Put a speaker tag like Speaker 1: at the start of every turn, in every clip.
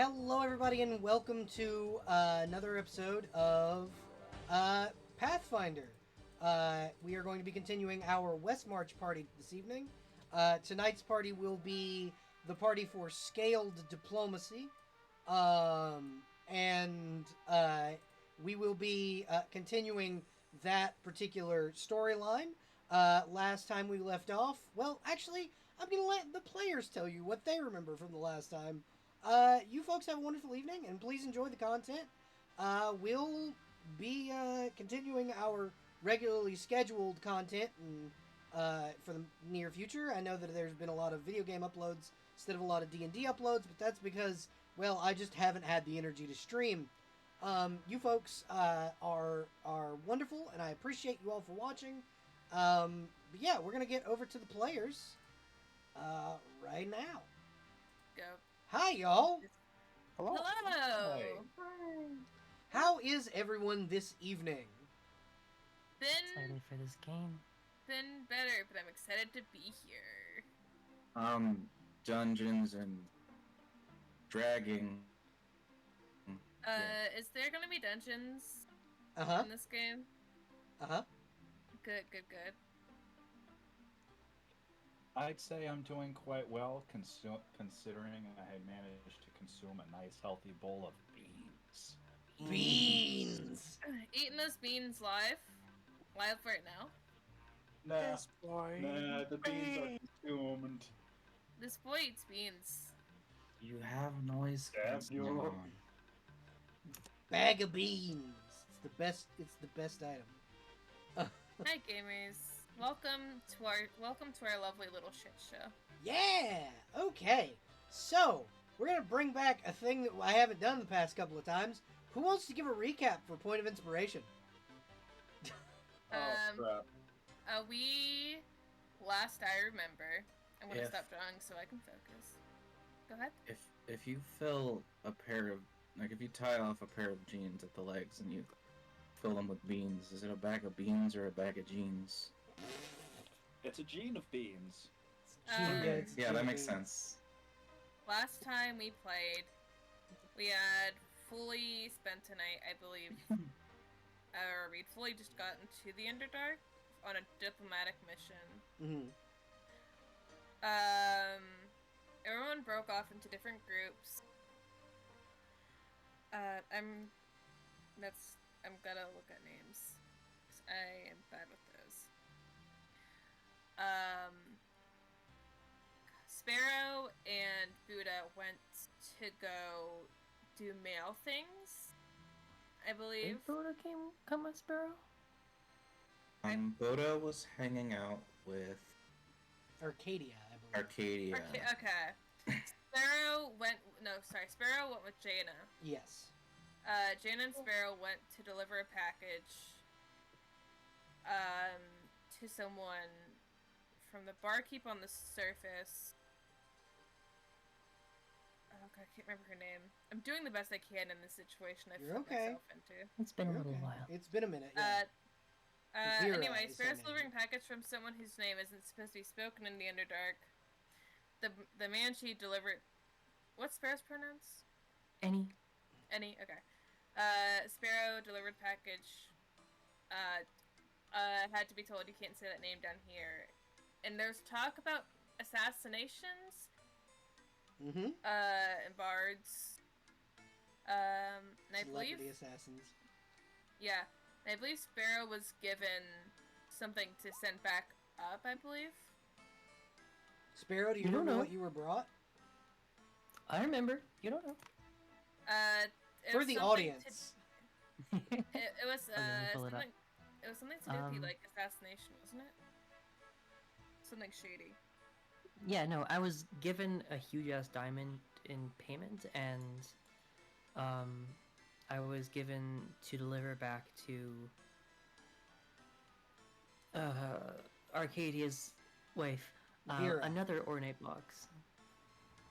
Speaker 1: Hello, everybody, and welcome to another episode of Pathfinder. We are going to be continuing our West March party this evening. Tonight's party will be the party for Scaled Diplomacy, and we will be continuing that particular storyline. Last time we left off, well, actually, I'm going to let the players tell you what they remember from the last time. You folks have a wonderful evening, and please enjoy the content. We'll be continuing our regularly scheduled content for the near future. I know that there's been a lot of video game uploads instead of a lot of D&D uploads, but that's because, well, I just haven't had the energy to stream. You folks are wonderful, and I appreciate you all for watching. But yeah, we're going to get over to the players right now.
Speaker 2: Go.
Speaker 1: Hi, y'all.
Speaker 3: Hello.
Speaker 2: Hello.
Speaker 3: Hi.
Speaker 1: How is everyone this evening?
Speaker 2: Been
Speaker 4: for this game.
Speaker 2: better, but I'm excited to be here.
Speaker 3: Dungeons and dragging.
Speaker 2: Is there gonna be dungeons
Speaker 1: Uh-huh.
Speaker 2: in this game?
Speaker 1: Uh-huh.
Speaker 2: Good.
Speaker 5: I'd say I'm doing quite well, considering I had managed to consume a nice, healthy bowl of beans.
Speaker 1: Beans!
Speaker 2: Eating those beans live right now.
Speaker 5: Nah,
Speaker 3: boy.
Speaker 5: the beans are consumed.
Speaker 2: This boy eats beans.
Speaker 3: You have noise
Speaker 5: Damn
Speaker 3: canceling
Speaker 5: you.
Speaker 3: on.
Speaker 1: Bag of beans. It's the best item.
Speaker 2: Hi gamers. Welcome to our lovely little shit show.
Speaker 1: Yeah! Okay. So, we're gonna bring back a thing that I haven't done the past couple of times. Who wants to give a recap for Point of Inspiration?
Speaker 5: Crap.
Speaker 2: We last I remember. I'm gonna
Speaker 3: If-
Speaker 2: stop drawing so I can focus. Go ahead.
Speaker 3: If you fill a pair of if you tie off a pair of jeans at the legs and you fill them with beans, is it a bag of beans or a bag of jeans?
Speaker 5: It's a gene of beans.
Speaker 1: It's
Speaker 3: Yeah, that makes
Speaker 1: beans.
Speaker 3: sense.
Speaker 2: Last time we played, we had fully spent a night, I believe, or we'd fully just gotten to the Underdark on a diplomatic mission.
Speaker 1: Mm-hmm.
Speaker 2: Everyone broke off into different groups. I'm gonna look at names, 'cause I am bad with those. Sparrow and Buddha went to go do mail things, I believe.
Speaker 4: Did Buddha come with Sparrow?
Speaker 3: Boda was hanging out with
Speaker 1: Arcadia, I believe.
Speaker 3: Arcadia.
Speaker 2: Okay. Sparrow went with Jaina.
Speaker 1: Yes.
Speaker 2: Jaina and Sparrow went to deliver a package to someone from the barkeep on the surface. Oh god, I can't remember her name. I'm doing the best I can in this situation I've
Speaker 1: You're
Speaker 2: put
Speaker 1: okay.
Speaker 2: myself into.
Speaker 4: It's been a
Speaker 1: You're
Speaker 4: little
Speaker 1: okay.
Speaker 4: while.
Speaker 1: It's been a minute, yeah. Vera
Speaker 2: Anyway,
Speaker 1: is her
Speaker 2: Sparrow's
Speaker 1: name.
Speaker 2: delivering a package from someone whose name isn't supposed to be spoken in the Underdark. The man she delivered... What's Sparrow's pronouns?
Speaker 4: Any?
Speaker 2: Any? Okay. Sparrow delivered package. Had to be told you can't say that name down here. And there's talk about assassinations.
Speaker 1: Mm-hmm.
Speaker 2: And bards. And I believe...
Speaker 1: Celebrity assassins.
Speaker 2: Yeah. And I believe Sparrow was given something to send back up, I believe.
Speaker 1: Sparrow, do you
Speaker 4: You don't
Speaker 1: remember
Speaker 4: know.
Speaker 1: what you were brought?
Speaker 4: I remember. You don't know.
Speaker 2: It
Speaker 1: For
Speaker 2: was
Speaker 1: the
Speaker 2: something
Speaker 1: audience.
Speaker 2: It was
Speaker 4: I'm gonna pull it up.
Speaker 2: something. It was something to do with the,
Speaker 4: Um,
Speaker 2: like assassination, wasn't it? Something shady.
Speaker 4: Yeah, no, I was given a huge ass diamond in payment, and I was given to deliver back to Arcadia's wife
Speaker 1: Vera.
Speaker 4: another ornate box.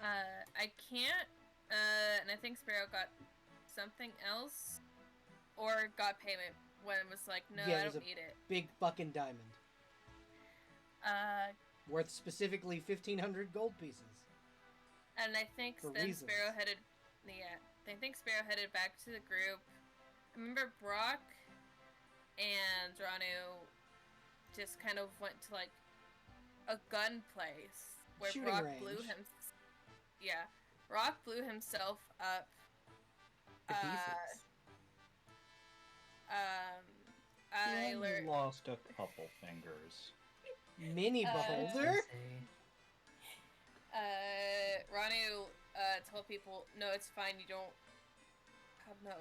Speaker 2: I can't. And I think Sparrow got something else, or got payment when it was like, no,
Speaker 1: Yeah,
Speaker 2: I
Speaker 1: it was
Speaker 2: don't
Speaker 1: a
Speaker 2: need it.
Speaker 1: Big fucking diamond. Worth specifically 1,500 gold pieces.
Speaker 2: And I think
Speaker 1: For
Speaker 2: then
Speaker 1: reasons.
Speaker 2: Sparrow headed Yeah, I think Sparrow headed back to the group. I remember Brock and Ranu just kind of went to like a gun place where
Speaker 1: Shooting
Speaker 2: Brock
Speaker 1: range.
Speaker 2: Brock blew himself up.
Speaker 4: To pieces.
Speaker 2: I
Speaker 5: He
Speaker 2: learned.
Speaker 5: lost a couple fingers.
Speaker 1: Mini
Speaker 2: Uh,
Speaker 1: beholder.
Speaker 2: Ranu told people, no, it's fine. You don't. No,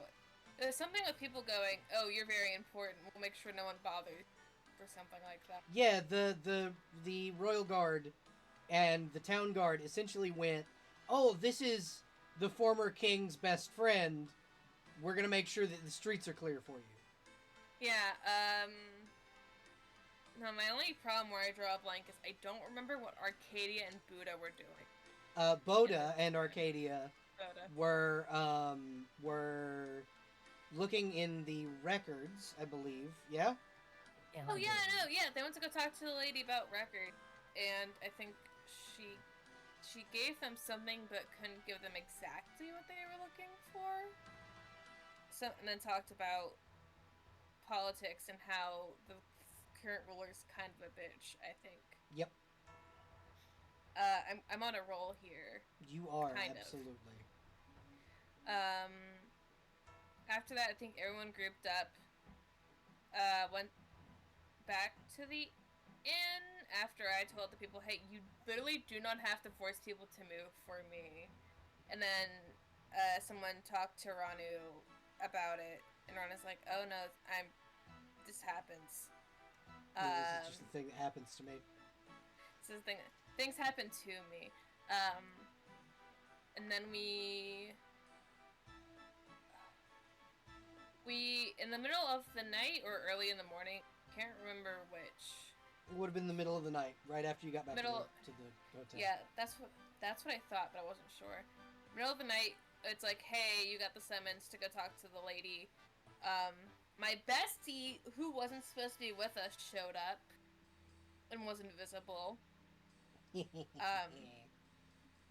Speaker 2: there's something with people going, oh, you're very important. We'll make sure no one bothers, or something like that.
Speaker 1: Yeah, the royal guard and the town guard essentially went, oh, this is the former king's best friend. We're gonna make sure that the streets are clear for you.
Speaker 2: Yeah, no, my only problem where I draw a blank is I don't remember what Arcadia and Buddha were doing.
Speaker 1: Boda and Arcadia
Speaker 2: Buddha.
Speaker 1: were looking in the records, I believe. Yeah?
Speaker 2: Oh yeah, no, yeah, they went to go talk to the lady about record, and I think she gave them something but couldn't give them exactly what they were looking for. So, and then talked about politics and how the current ruler's kind of a bitch, I think.
Speaker 1: Yep.
Speaker 2: I'm on a roll here.
Speaker 1: You are,
Speaker 2: Kind of.
Speaker 1: absolutely.
Speaker 2: After that, I think everyone grouped up, went back to the inn after I told the people, hey, you literally do not have to force people to move for me. And then, someone talked to Ranu about it, and Ranu's like, oh no, this happens.
Speaker 1: This is just the thing that happens to me.
Speaker 2: This is the thing. Things happen to me. And then we in the middle of the night or early in the morning, can't remember which.
Speaker 1: It would have been the middle of the night, right after you got back to the hotel.
Speaker 2: Yeah, that's what I thought, but I wasn't sure. Middle of the night, it's like, hey, you got the summons to go talk to the lady. My bestie, who wasn't supposed to be with us, showed up and was invisible.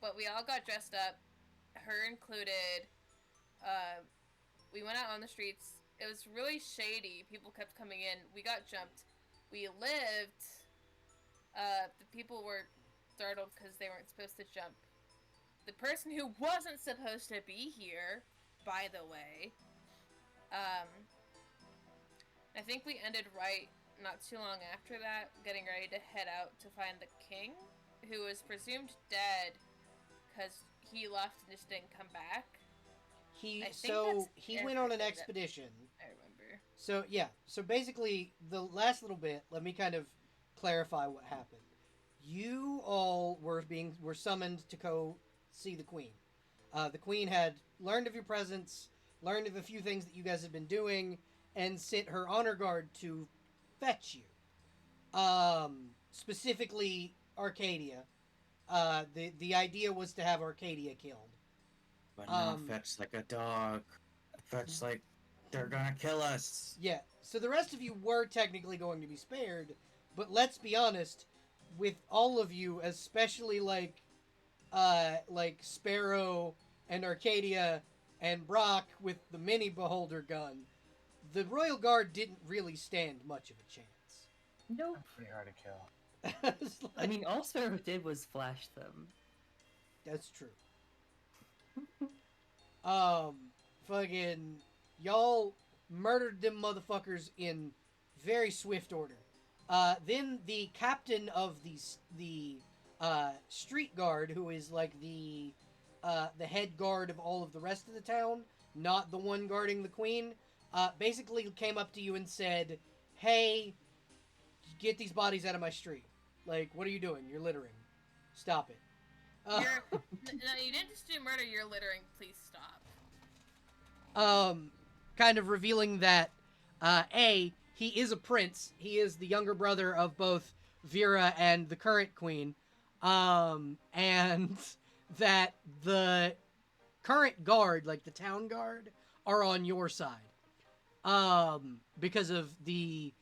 Speaker 2: But we all got dressed up, her included. We went out on the streets. It was really shady. People kept coming in. We got jumped. We lived. The people were startled because they weren't supposed to jump. The person who wasn't supposed to be here, by the way. I think we ended right not too long after that, getting ready to head out to find the king, who was presumed dead because he left and just didn't come back.
Speaker 1: He
Speaker 2: that's
Speaker 1: went on an
Speaker 2: everything
Speaker 1: expedition.
Speaker 2: I remember.
Speaker 1: So yeah, so basically the last little bit, let me kind of clarify what happened. You all were summoned to go see the queen. The queen had learned of your presence, learned of a few things that you guys had been doing, and sent her honor guard to fetch you. Specifically Arcadia. The idea was to have Arcadia killed.
Speaker 3: But not fetch like a dog. Fetch like they're gonna kill us.
Speaker 1: Yeah, so the rest of you were technically going to be spared, but let's be honest, with all of you, especially like Sparrow and Arcadia and Brock with the mini beholder gun, the Royal Guard didn't really stand much of a chance.
Speaker 4: Nope.
Speaker 5: Pretty hard to kill.
Speaker 1: It's like,
Speaker 4: I mean, all Sparrow did was flash them.
Speaker 1: that's true. Fucking, y'all murdered them motherfuckers in very swift order. Then the captain of the street guard, who is like the head guard of all of the rest of the town, not the one guarding the queen, basically came up to you and said, hey, get these bodies out of my street. Like, what are you doing? You're littering. Stop it.
Speaker 2: No, you didn't just do murder, you're littering. Please stop.
Speaker 1: Kind of revealing that, he is a prince. He is the younger brother of both Vera and the current queen. And that the current guard, like the town guard, are on your side. Because of the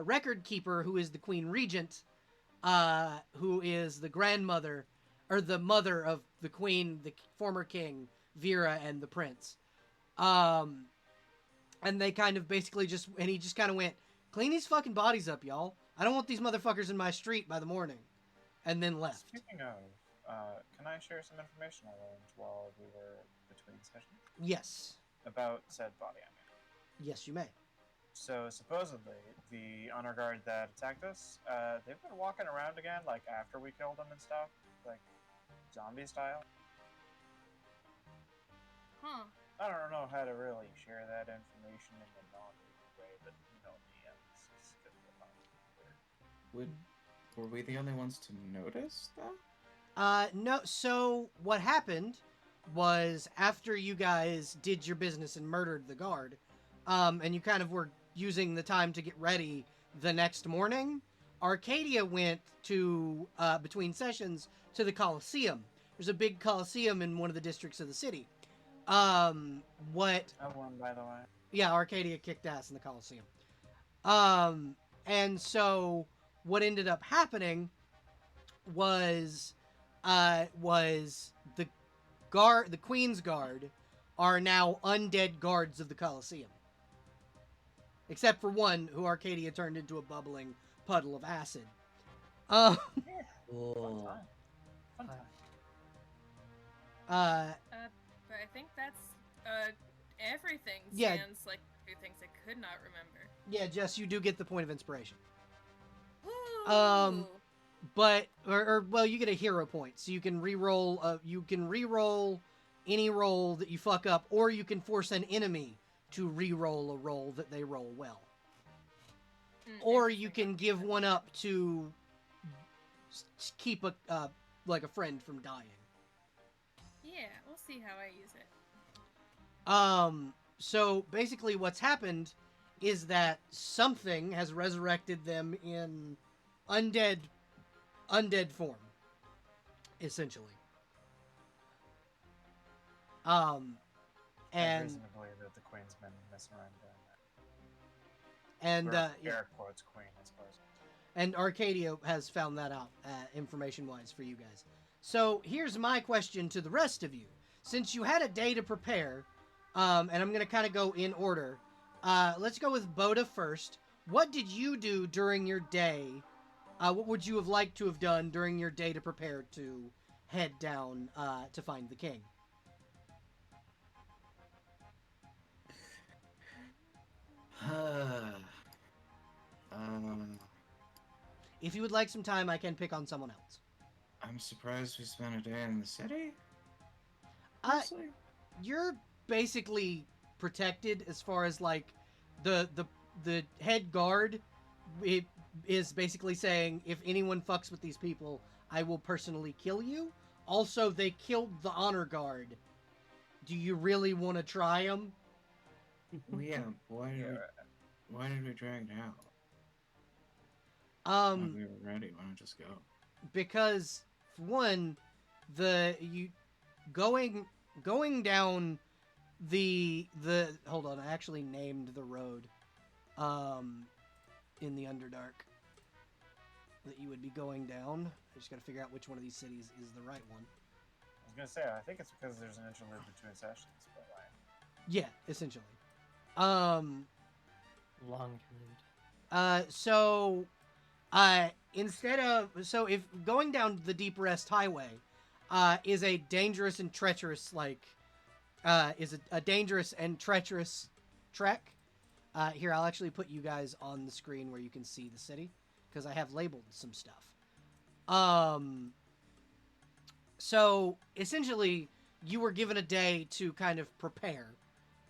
Speaker 1: record keeper, who is the queen regent, who is the grandmother, or the mother of the queen, the former king, Vera and the prince. And they kind of basically and he just kind of went, clean these fucking bodies up, y'all. I don't want these motherfuckers in my street by the morning. And then left.
Speaker 6: Speaking of, can I share some information I learned while we were between sessions?
Speaker 1: Yes.
Speaker 6: About said body, I mean.
Speaker 1: Yes, you may.
Speaker 6: So, supposedly, the honor guard that attacked us, they've been walking around again, like, after we killed them and stuff. Like, zombie style.
Speaker 2: Huh.
Speaker 6: I don't know how to really share that information in a non-legal way, but you know me, it's gonna be weird.
Speaker 3: Were we the only ones to notice that?
Speaker 1: No, so what happened was after you guys did your business and murdered the guard, and you kind of were using the time to get ready the next morning, Arcadia went to, between sessions, to the Coliseum. There's a big Coliseum in one of the districts of the city.
Speaker 6: I won, by the way.
Speaker 1: Yeah, Arcadia kicked ass in the Coliseum. And so what ended up happening was the Queen's Guard are now undead guards of the Coliseum. Except for one who Arcadia turned into a bubbling puddle of acid.
Speaker 6: Fun
Speaker 4: Whoa.
Speaker 6: time. Fun time.
Speaker 2: But I think that's everything.
Speaker 1: Yeah.
Speaker 2: Sans like a few things I could not remember.
Speaker 1: Yeah, Jess, you do get the point of inspiration.
Speaker 2: Ooh.
Speaker 1: But well, you get a hero point, so you can re-roll. You can re-roll any roll that you fuck up, or you can force an enemy to re-roll a roll that they roll well, or you can give one up to keep a like a friend from dying.
Speaker 2: Yeah, we'll see how I use it.
Speaker 1: So basically, what's happened is that something has resurrected them in undead form, essentially.
Speaker 6: I
Speaker 1: And
Speaker 6: reason to believe that the Queen's been messing around doing
Speaker 1: and
Speaker 6: that.
Speaker 1: yeah,
Speaker 6: Air quotes Queen, I suppose.
Speaker 1: and Arcadia has found that out, information-wise, for you guys. So here's my question to the rest of you: since you had a day to prepare, and I'm gonna kind of go in order. Let's go with Boda first. What did you do during your day? What would you have liked to have done during your day to prepare to head down to find the king? If you would like some time, I can pick on someone else.
Speaker 3: I'm surprised we spent a day in the city.
Speaker 1: Uh,
Speaker 3: honestly.
Speaker 1: You're basically protected as far as like the head guard. It is basically saying if anyone fucks with these people, I will personally kill you. Also, they killed the honor guard. Do you really want to try them?
Speaker 3: Well, yeah. Why did we drag it out? When we were ready, why not just go?
Speaker 1: Because for one, going down the hold on, I actually named the road in the Underdark that you would be going down. I just got to figure out which one of these cities is the right one.
Speaker 6: I was gonna say, I think it's because there's an interlude between sessions, but like.
Speaker 1: Yeah, essentially.
Speaker 4: Long interlude.
Speaker 1: If going down the Deep Rest Highway is a dangerous and treacherous dangerous and treacherous trek. Here, I'll actually put you guys on the screen where you can see the city because I have labeled some stuff. So essentially, you were given a day to kind of prepare,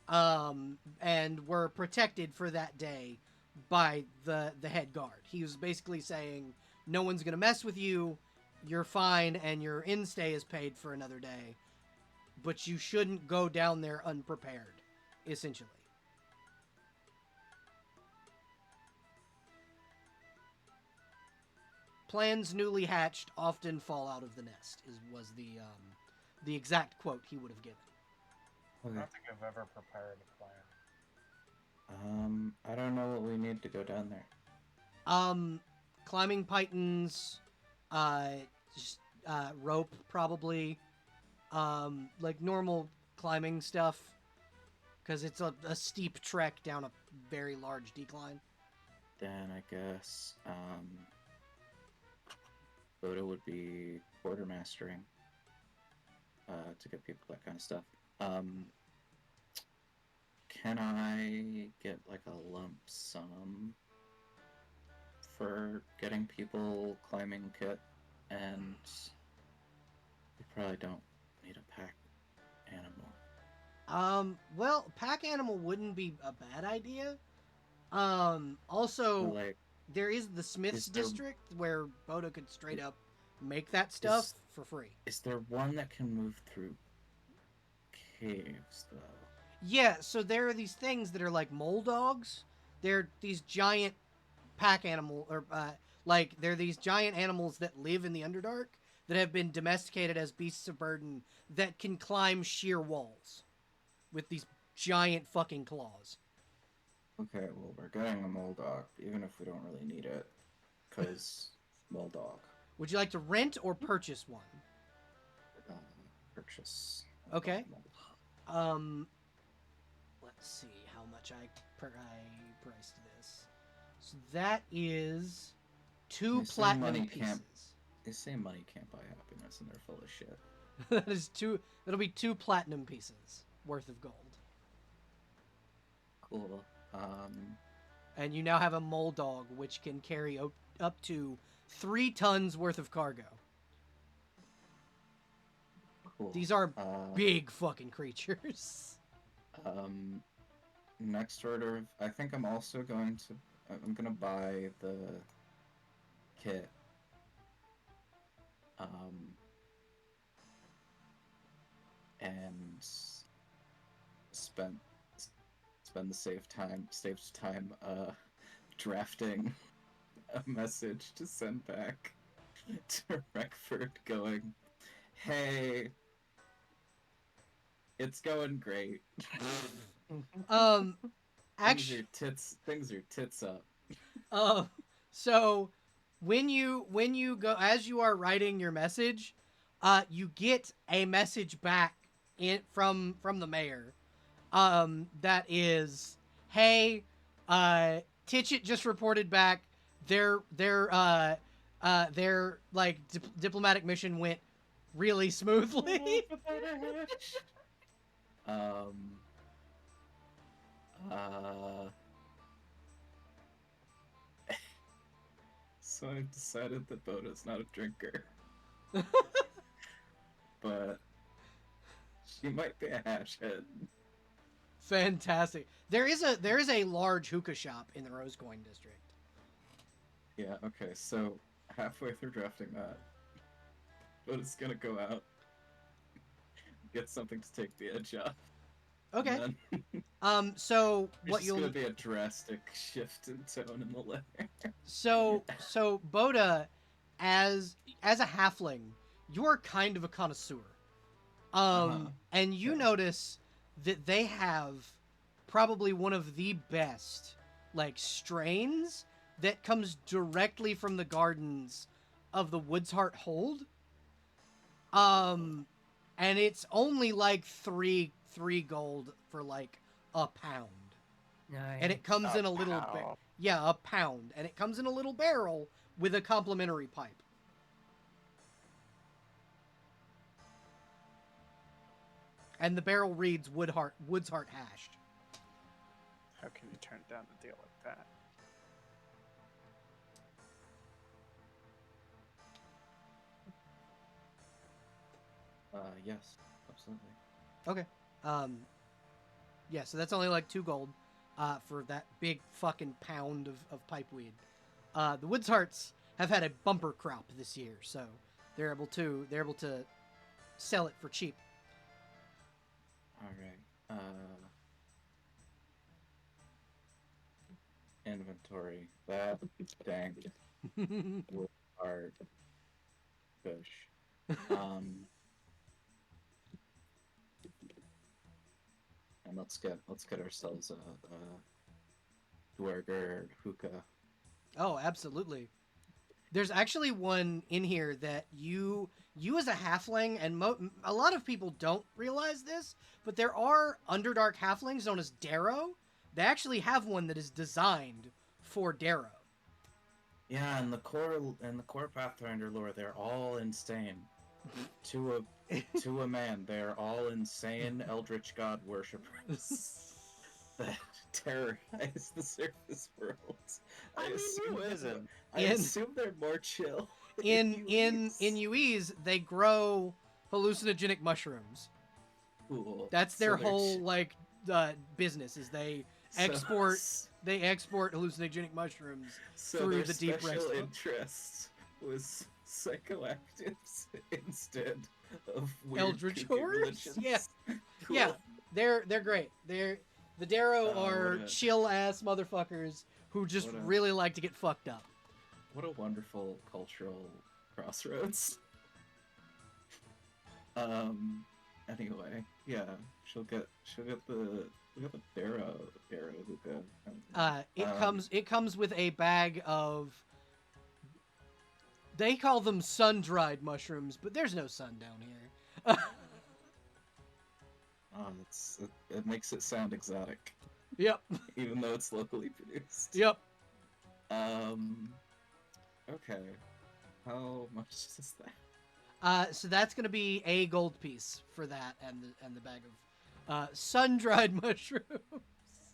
Speaker 1: and were protected for that day by the head guard. He was basically saying, no one's going to mess with you, you're fine, and your in-stay is paid for another day. But you shouldn't go down there unprepared, essentially. Plans newly hatched often fall out of the nest, was the exact quote he would have given.
Speaker 6: I
Speaker 3: Okay.
Speaker 6: don't think I've ever prepared a plan.
Speaker 3: I don't know what we need to go down there.
Speaker 1: Climbing pythons, rope probably, like normal climbing stuff, because it's a steep trek down a very large decline.
Speaker 3: Then I guess Boda would be quartermastering to get people that kind of stuff. Can I get like a lump sum for getting people climbing kit? And we probably don't need a pack animal.
Speaker 1: Well, pack animal wouldn't be a bad idea. Also,
Speaker 3: Like,
Speaker 1: there is the Smith's
Speaker 3: is there-
Speaker 1: district where Boda could straight up make that stuff for free.
Speaker 3: is there one that can move through caves though?
Speaker 1: Yeah, so there are these things that are like mole dogs. They're these giant pack animal, or like they're these giant animals that live in the Underdark that have been domesticated as beasts of burden that can climb sheer walls with these giant fucking claws.
Speaker 3: Okay, well, we're getting a mole dog, even if we don't really need it, because mole dog.
Speaker 1: Would you like to rent or purchase one?
Speaker 3: Purchase.
Speaker 1: Okay.
Speaker 3: Mole dog.
Speaker 1: Let's see how much I priced this. So that is two
Speaker 3: They say
Speaker 1: platinum
Speaker 3: money
Speaker 1: pieces.
Speaker 3: can't- They say money can't buy happiness, and they're full of shit.
Speaker 1: That is two. That'll be 2 platinum pieces worth of gold.
Speaker 3: Cool.
Speaker 1: And you now have a mole dog, which can carry up to 3 tons worth of cargo.
Speaker 3: Cool.
Speaker 1: These are
Speaker 3: Uh,
Speaker 1: big fucking creatures.
Speaker 3: Next order of, I think I'm also going to, I'm gonna buy the kit. And spend the saved time drafting a message to send back to Reckford going, hey, it's going great.
Speaker 1: Actually,
Speaker 3: Things are tits up.
Speaker 1: so when you go, as you are writing your message, you get a message back from the mayor. That is, hey, Titchett just reported back their like diplomatic mission went really smoothly.
Speaker 3: So I've decided that Boda's not a drinker. But she might be a hash head.
Speaker 1: Fantastic. There is a large hookah shop in the Rosecoin district.
Speaker 3: Yeah, okay, so halfway through drafting that, Boda's gonna go out, get something to take the edge off.
Speaker 1: Okay.
Speaker 3: And then
Speaker 1: So
Speaker 3: there's
Speaker 1: what
Speaker 3: just
Speaker 1: you'll
Speaker 3: gonna be a drastic shift in tone in the letter.
Speaker 1: so Boda, as a halfling, you are kind of a connoisseur. And you
Speaker 3: Okay.
Speaker 1: notice that they have probably one of the best like strains that comes directly from the gardens of the Woods Heart Hold. And it's only like three gold for like a pound.
Speaker 4: Nice.
Speaker 1: And it comes in a little
Speaker 6: Pow.
Speaker 1: a pound, and it comes in a little barrel with a complimentary pipe. And the barrel reads Woods Heart hashed.
Speaker 6: How can you turn down the deal like that?
Speaker 3: Yes, absolutely.
Speaker 1: Okay. Yeah, so that's only like 2 gold for that big fucking pound of pipeweed. The Woods Hearts have had a bumper crop this year, so they're able to sell it for cheap.
Speaker 3: Alright, inventory. That dang wood hard fish. And let's get ourselves a Dwerger hookah.
Speaker 1: Oh, absolutely. There's actually one in here that you as a halfling, and a lot of people don't realize this, but there are Underdark halflings known as Darrow. They actually have one that is designed for Darrow.
Speaker 3: Yeah, and the core Pathfinder lore, they're all insane. To a man, they're all insane Eldritch God worshippers that terrorize the surface worlds.
Speaker 6: I mean, who isn't?
Speaker 3: I assume they're more chill.
Speaker 1: In UEs, they grow hallucinogenic mushrooms.
Speaker 3: Cool.
Speaker 1: That's their
Speaker 3: So they're
Speaker 1: whole like business. Is they export hallucinogenic mushrooms through the deep
Speaker 3: special
Speaker 1: rest.
Speaker 3: interest was psychoactives instead of weird
Speaker 1: Eldritch
Speaker 3: kooky
Speaker 1: horrors?
Speaker 3: religions.
Speaker 1: Yeah.
Speaker 3: Cool.
Speaker 1: Yeah, they're great. The Darrow are
Speaker 3: what a-
Speaker 1: chill ass motherfuckers who just
Speaker 3: what a-
Speaker 1: really like to get fucked up.
Speaker 3: What a wonderful cultural crossroads. Anyway, yeah, she'll get the Darrow hookah.
Speaker 1: It comes with a bag of. They call them sun-dried mushrooms, but there's no sun down here.
Speaker 3: It makes it sound exotic,
Speaker 1: Yep.
Speaker 3: even though it's locally produced.
Speaker 1: Yep.
Speaker 3: Okay. How much is that?
Speaker 1: So that's gonna be a gold piece for that, and the bag of sun-dried mushrooms.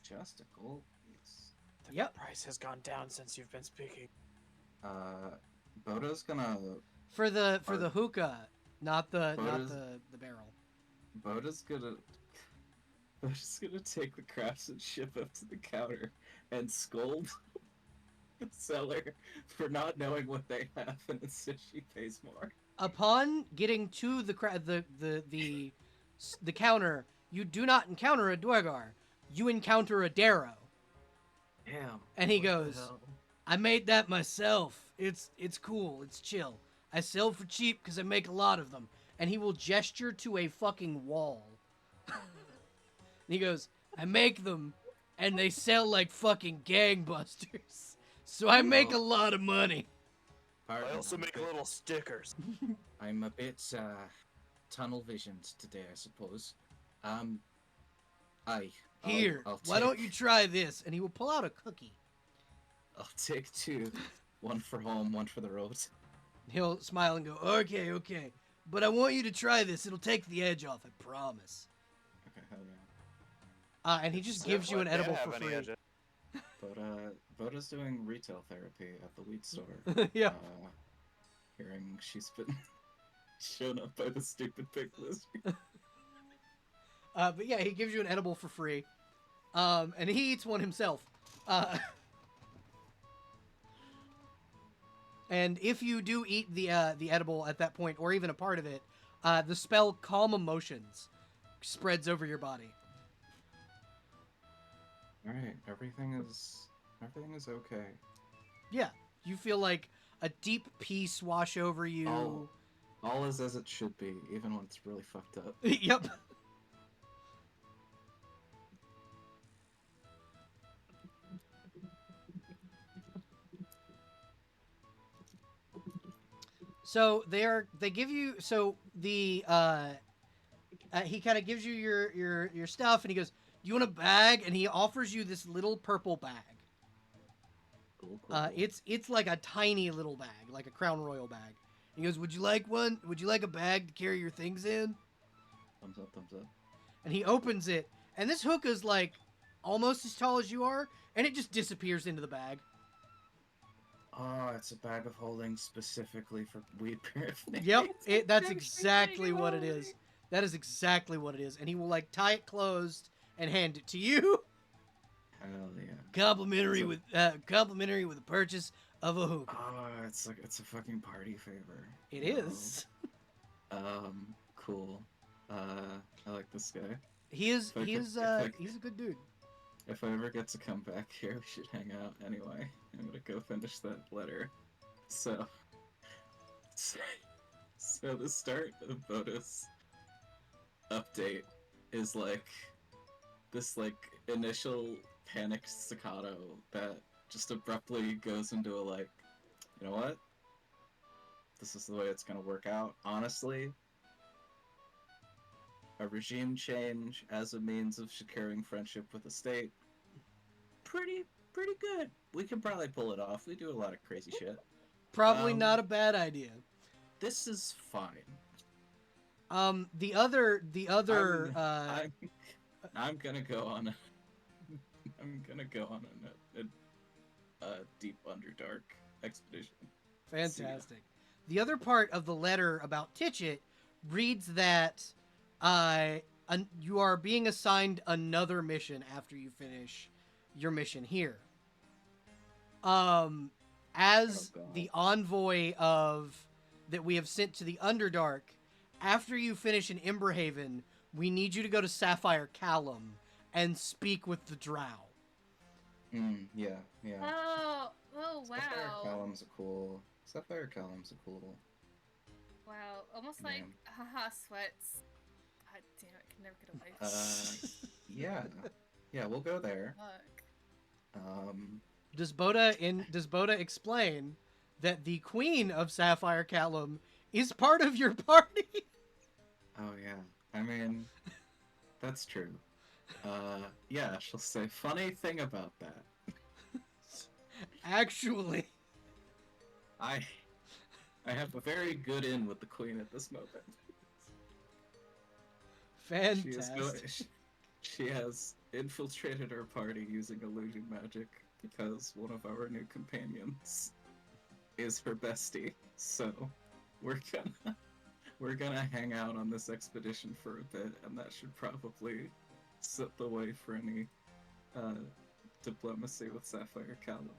Speaker 3: Just a gold piece.
Speaker 6: The
Speaker 1: Yep.
Speaker 6: price has gone down since you've been speaking.
Speaker 3: Bodo's gonna
Speaker 1: For the hookah, not the barrel.
Speaker 3: Boda's gonna take the craftsmanship up to the counter and scold the seller for not knowing what they have, and instead she pays more.
Speaker 1: Upon getting to the counter, you do not encounter a Dwergar. You encounter a Darrow.
Speaker 3: Damn.
Speaker 1: And he
Speaker 3: what the
Speaker 1: goes,
Speaker 3: hell?
Speaker 1: I made that myself. It's cool. It's chill. I sell for cheap because I make a lot of them. And he will gesture to a fucking wall. And he goes, I make them, and they sell like fucking gangbusters. So I make a lot of money.
Speaker 3: Pardon,
Speaker 6: I also
Speaker 3: I'm a
Speaker 6: make
Speaker 3: bit-
Speaker 6: little stickers.
Speaker 3: I'm a bit tunnel visioned today, I suppose.
Speaker 1: Here,
Speaker 3: I'll
Speaker 1: why don't
Speaker 3: take-
Speaker 1: you try this? And he will pull out a cookie.
Speaker 3: I'll take two. One for home, one for the road.
Speaker 1: He'll smile and go, okay. But I want you to try this. It'll take the edge off, I promise.
Speaker 3: Okay, hell yeah.
Speaker 1: And he just gives you an edible for free.
Speaker 3: But Boda's doing retail therapy at the weed store.
Speaker 1: Yeah.
Speaker 3: Hearing she's been shown up by the stupid pig lizard.
Speaker 1: But yeah, he gives you an edible for free. And he eats one himself. And if you do eat the edible at that point, or even a part of it, the spell Calm Emotions spreads over your body.
Speaker 3: Alright, everything is okay.
Speaker 1: Yeah, you feel like a deep peace wash over you.
Speaker 3: All is as it should be, even when it's really fucked up.
Speaker 1: Yep. So they give you he kind of gives you your stuff, and he goes, "Do you want a bag?" And he offers you this little purple bag.
Speaker 3: Cool.
Speaker 1: It's like a tiny little bag, like a Crown Royal bag. He goes, "Would you like one? Would you like a bag to carry your things in?"
Speaker 3: Thumbs up.
Speaker 1: And he opens it, and this hookah's like almost as tall as you are, and it just disappears into the bag.
Speaker 3: Oh, it's a bag of holding specifically for weed purification.
Speaker 1: Yep, that's exactly what it is. That is exactly what it is. And he will like tie it closed and hand it to you.
Speaker 3: Hell yeah.
Speaker 1: Complimentary with the purchase of a hookah.
Speaker 3: Oh, it's a fucking party favor.
Speaker 1: It
Speaker 3: you know?
Speaker 1: is.
Speaker 3: Cool. I like this guy.
Speaker 1: He's a good dude.
Speaker 3: If I ever get to come back here, we should hang out anyway. I'm gonna go finish that letter. So the start of Boda's update is like this initial panicked staccato that just abruptly goes into a you know what? this is the way it's gonna work out. Honestly, a regime change as a means of securing friendship with the state, pretty good. We can probably pull it off. We do a lot of crazy shit.
Speaker 1: Probably not a bad idea.
Speaker 3: This is fine.
Speaker 1: The other
Speaker 3: I'm gonna go on a deep underdark expedition.
Speaker 1: fantastic. The other part of the letter about Titchit reads that you are being assigned another mission after you finish your mission here. As the envoy that we have sent to the Underdark, after you finish in Emberhaven, we need you to go to Sapphire Callum and speak with the Drow.
Speaker 3: Yeah.
Speaker 2: Oh, wow.
Speaker 3: Sapphire Callum's a cool.
Speaker 2: Wow, almost like,
Speaker 3: name.
Speaker 2: haha, sweats. God damn it, can never get away.
Speaker 3: Yeah, we'll go there.
Speaker 2: Fuck.
Speaker 1: Does Boda explain that the Queen of Sapphire Callum is part of your party?
Speaker 3: Oh yeah, I mean, that's true. Yeah, she'll say, funny thing about that.
Speaker 1: Actually,
Speaker 3: I have a very good in with the Queen at this moment.
Speaker 1: fantastic.
Speaker 3: She has infiltrated our party using illusion magic because one of our new companions is her bestie. So we're gonna hang out on this expedition for a bit, and that should probably set the way for any diplomacy with Sapphire Callum.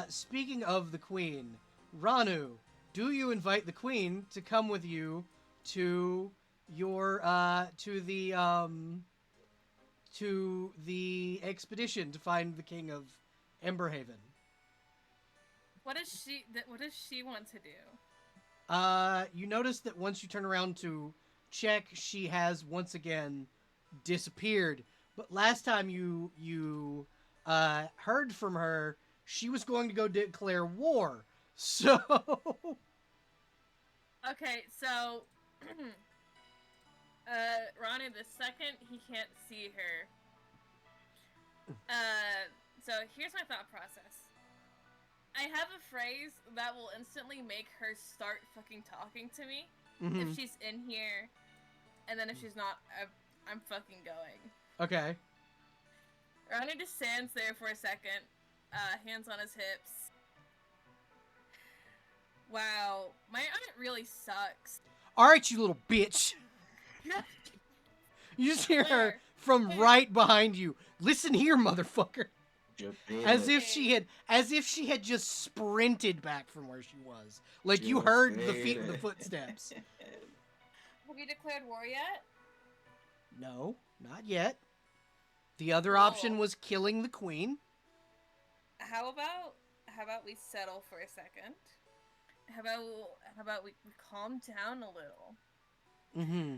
Speaker 1: Speaking of the Queen, Ranu, do you invite the Queen to come with you to your to the expedition to find the King of Emberhaven?
Speaker 2: What does she want to do?
Speaker 1: You notice that once you turn around to check, she has once again disappeared. But last time you heard from her, she was going to go declare war. So
Speaker 2: Okay, so Ronnie, the second he can't see her. So here's my thought process. I have a phrase that will instantly make her start fucking talking to me if she's in here, and then if she's not, I'm fucking going.
Speaker 1: Okay.
Speaker 2: Ronnie just stands there for a second, hands on his hips. Wow, my aunt really sucks.
Speaker 1: All right, you little bitch. You just hear her
Speaker 2: Where?
Speaker 1: from right behind you. Listen here, motherfucker. As
Speaker 3: Jabba.
Speaker 1: if she had just sprinted back from where she was. Like you
Speaker 3: Just
Speaker 1: heard
Speaker 3: made
Speaker 1: the
Speaker 3: it.
Speaker 1: footsteps.
Speaker 2: Have you declared war yet?
Speaker 1: No, not yet. The other
Speaker 2: Whoa.
Speaker 1: option was killing the queen.
Speaker 2: How about we settle for a second? How about we calm down a little?
Speaker 1: Mm-hmm.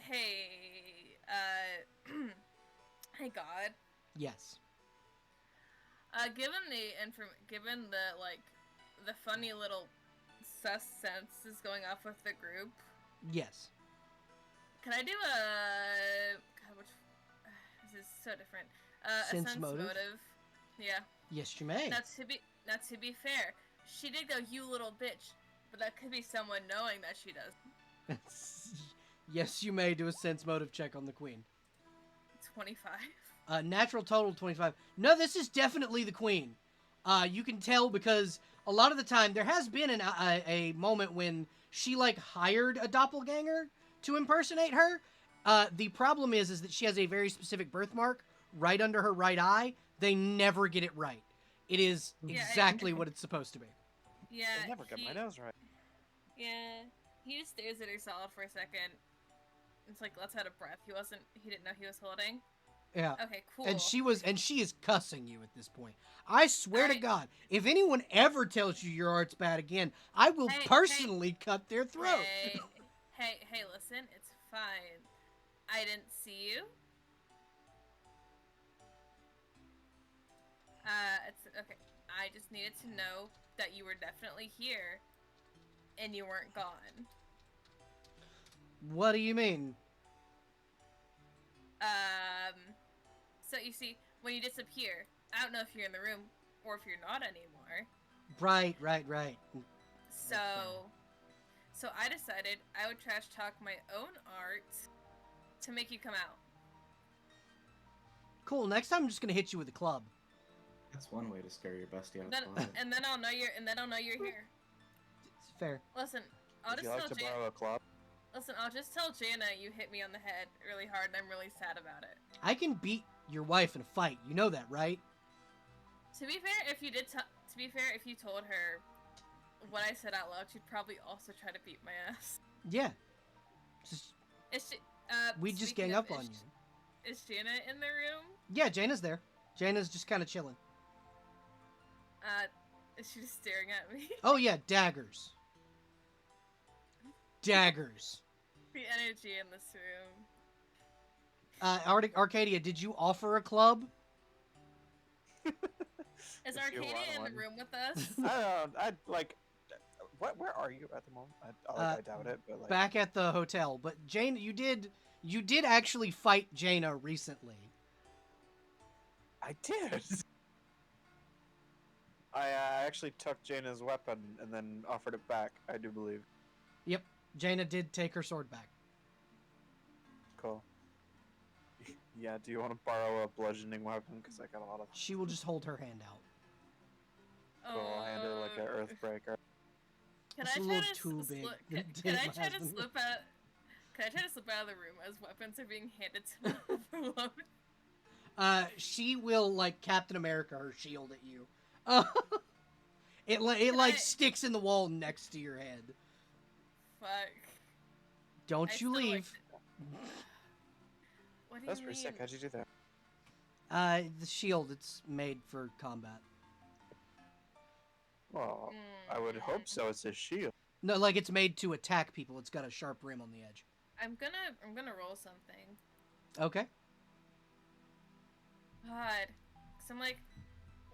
Speaker 2: Hey, hey, God.
Speaker 1: Yes.
Speaker 2: Given the like, the funny little sus senses going off with the group,
Speaker 1: Yes.
Speaker 2: can I do a? God, which this is so different. A
Speaker 1: Sense
Speaker 2: sense
Speaker 1: motive?
Speaker 2: motive. Yeah.
Speaker 1: Yes, you may.
Speaker 2: Now to be fair, she did go, you little bitch, but that could be someone knowing that she does.
Speaker 1: Yes, you may do a sense motive check on the queen.
Speaker 2: 25.
Speaker 1: Natural total 25. No, this is definitely the queen. You can tell because a lot of the time there has been a moment when she like hired a doppelganger to impersonate her. The problem is that she has a very specific birthmark right under her right eye. They never get it right. It is
Speaker 2: Yeah,
Speaker 1: exactly what it's supposed to be.
Speaker 2: Yeah.
Speaker 6: I never get my nose right.
Speaker 2: Yeah. He just stares at her solid for a second. It's like, let's out of breath. He didn't know he was holding.
Speaker 1: Yeah.
Speaker 2: Okay, cool.
Speaker 1: And she is cussing you at this point. I swear to
Speaker 2: Alright.
Speaker 1: God, if anyone ever tells you your art's bad again, I will
Speaker 2: Hey,
Speaker 1: personally cut their throat.
Speaker 2: Hey, listen, it's fine. I didn't see you. It's okay. I just needed to know that you were definitely here, and you weren't gone.
Speaker 1: What do you mean?
Speaker 2: So you see, when you disappear, I don't know if you're in the room or if you're not anymore.
Speaker 1: Right.
Speaker 2: So I decided I would trash talk my own art to make you come out.
Speaker 1: Cool. Next time I'm just gonna hit you with a club.
Speaker 3: That's one way to scare your bestie out.
Speaker 2: And then I'll know you're here.
Speaker 1: It's fair.
Speaker 2: Listen, I'll
Speaker 6: Would
Speaker 2: just
Speaker 6: you like
Speaker 2: tell
Speaker 6: to borrow a club?
Speaker 2: I'll just tell Jana you hit me on the head really hard, and I'm really sad about it.
Speaker 1: I can beat your wife in a fight. You know that, right?
Speaker 2: To be fair, if you told her what I said out loud, she'd probably also try to beat my ass.
Speaker 1: Yeah. Just, we just gang up on you.
Speaker 2: Is Jana in the room?
Speaker 1: Yeah, Jana's there. Jana's just kind of chilling.
Speaker 2: Is she just staring at me?
Speaker 1: Oh yeah, daggers. Daggers.
Speaker 2: The energy in this room.
Speaker 1: Arcadia, did you offer a club?
Speaker 2: Is
Speaker 6: If you
Speaker 2: Arcadia
Speaker 6: want
Speaker 2: in
Speaker 6: one.
Speaker 2: the room with us?
Speaker 6: I don't know. I'd like. Where are you at the moment? I doubt it, but like.
Speaker 1: Back at the hotel. But Jane, you did actually fight Jaina recently.
Speaker 6: I did. I actually took Jaina's weapon and then offered it back. I do believe.
Speaker 1: Yep, Jaina did take her sword back.
Speaker 6: Cool. Yeah. Do you want to borrow a bludgeoning weapon? Because I got a lot of.
Speaker 1: She will just hold her hand out.
Speaker 6: Cool. I hand her like an earthbreaker.
Speaker 2: Can
Speaker 1: It's
Speaker 2: I
Speaker 1: a
Speaker 2: try
Speaker 1: little
Speaker 2: to
Speaker 1: too
Speaker 2: slip?
Speaker 1: big.
Speaker 2: Can I
Speaker 1: My
Speaker 2: try to
Speaker 1: husband.
Speaker 2: slip out? Can I try to slip out of the room as weapons are being handed to me overload?
Speaker 1: She will like Captain America her shield at you. It like sticks in the wall next to your head.
Speaker 2: Fuck.
Speaker 1: Don't
Speaker 2: I
Speaker 1: you
Speaker 2: still like
Speaker 1: leave.
Speaker 2: What do
Speaker 6: That's
Speaker 2: you
Speaker 6: pretty
Speaker 2: mean?
Speaker 6: sick. How'd you do that?
Speaker 1: The shield, it's made for combat.
Speaker 6: Well, I would hope so. It's a shield.
Speaker 1: No, like it's made to attack people. It's got a sharp rim on the edge.
Speaker 2: I'm gonna roll something.
Speaker 1: Okay.
Speaker 2: God, cause I'm like,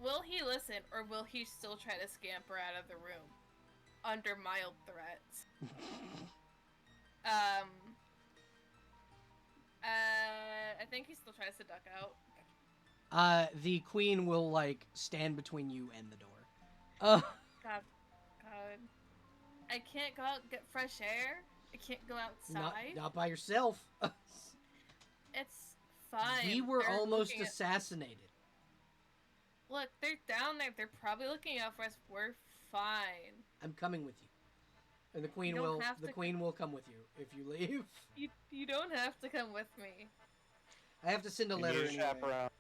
Speaker 2: will he listen or will he still try to scamper out of the room under mild threats? I think he still tries to duck out.
Speaker 1: The queen will like stand between you and the door.
Speaker 2: God. I can't go out and get fresh air. I can't go outside.
Speaker 1: Not by yourself.
Speaker 2: It's fine.
Speaker 1: We were
Speaker 2: They're
Speaker 1: almost
Speaker 2: looking at-
Speaker 1: assassinated.
Speaker 2: Look, they're down there. They're probably looking out for us. We're fine.
Speaker 1: I'm coming with you. And the queen
Speaker 2: You don't
Speaker 1: will
Speaker 2: have to
Speaker 1: queen will come with you if you leave.
Speaker 2: You don't have to come with me.
Speaker 1: I have to send a
Speaker 6: You
Speaker 1: letter
Speaker 6: need a
Speaker 1: anyway.
Speaker 6: chaperone.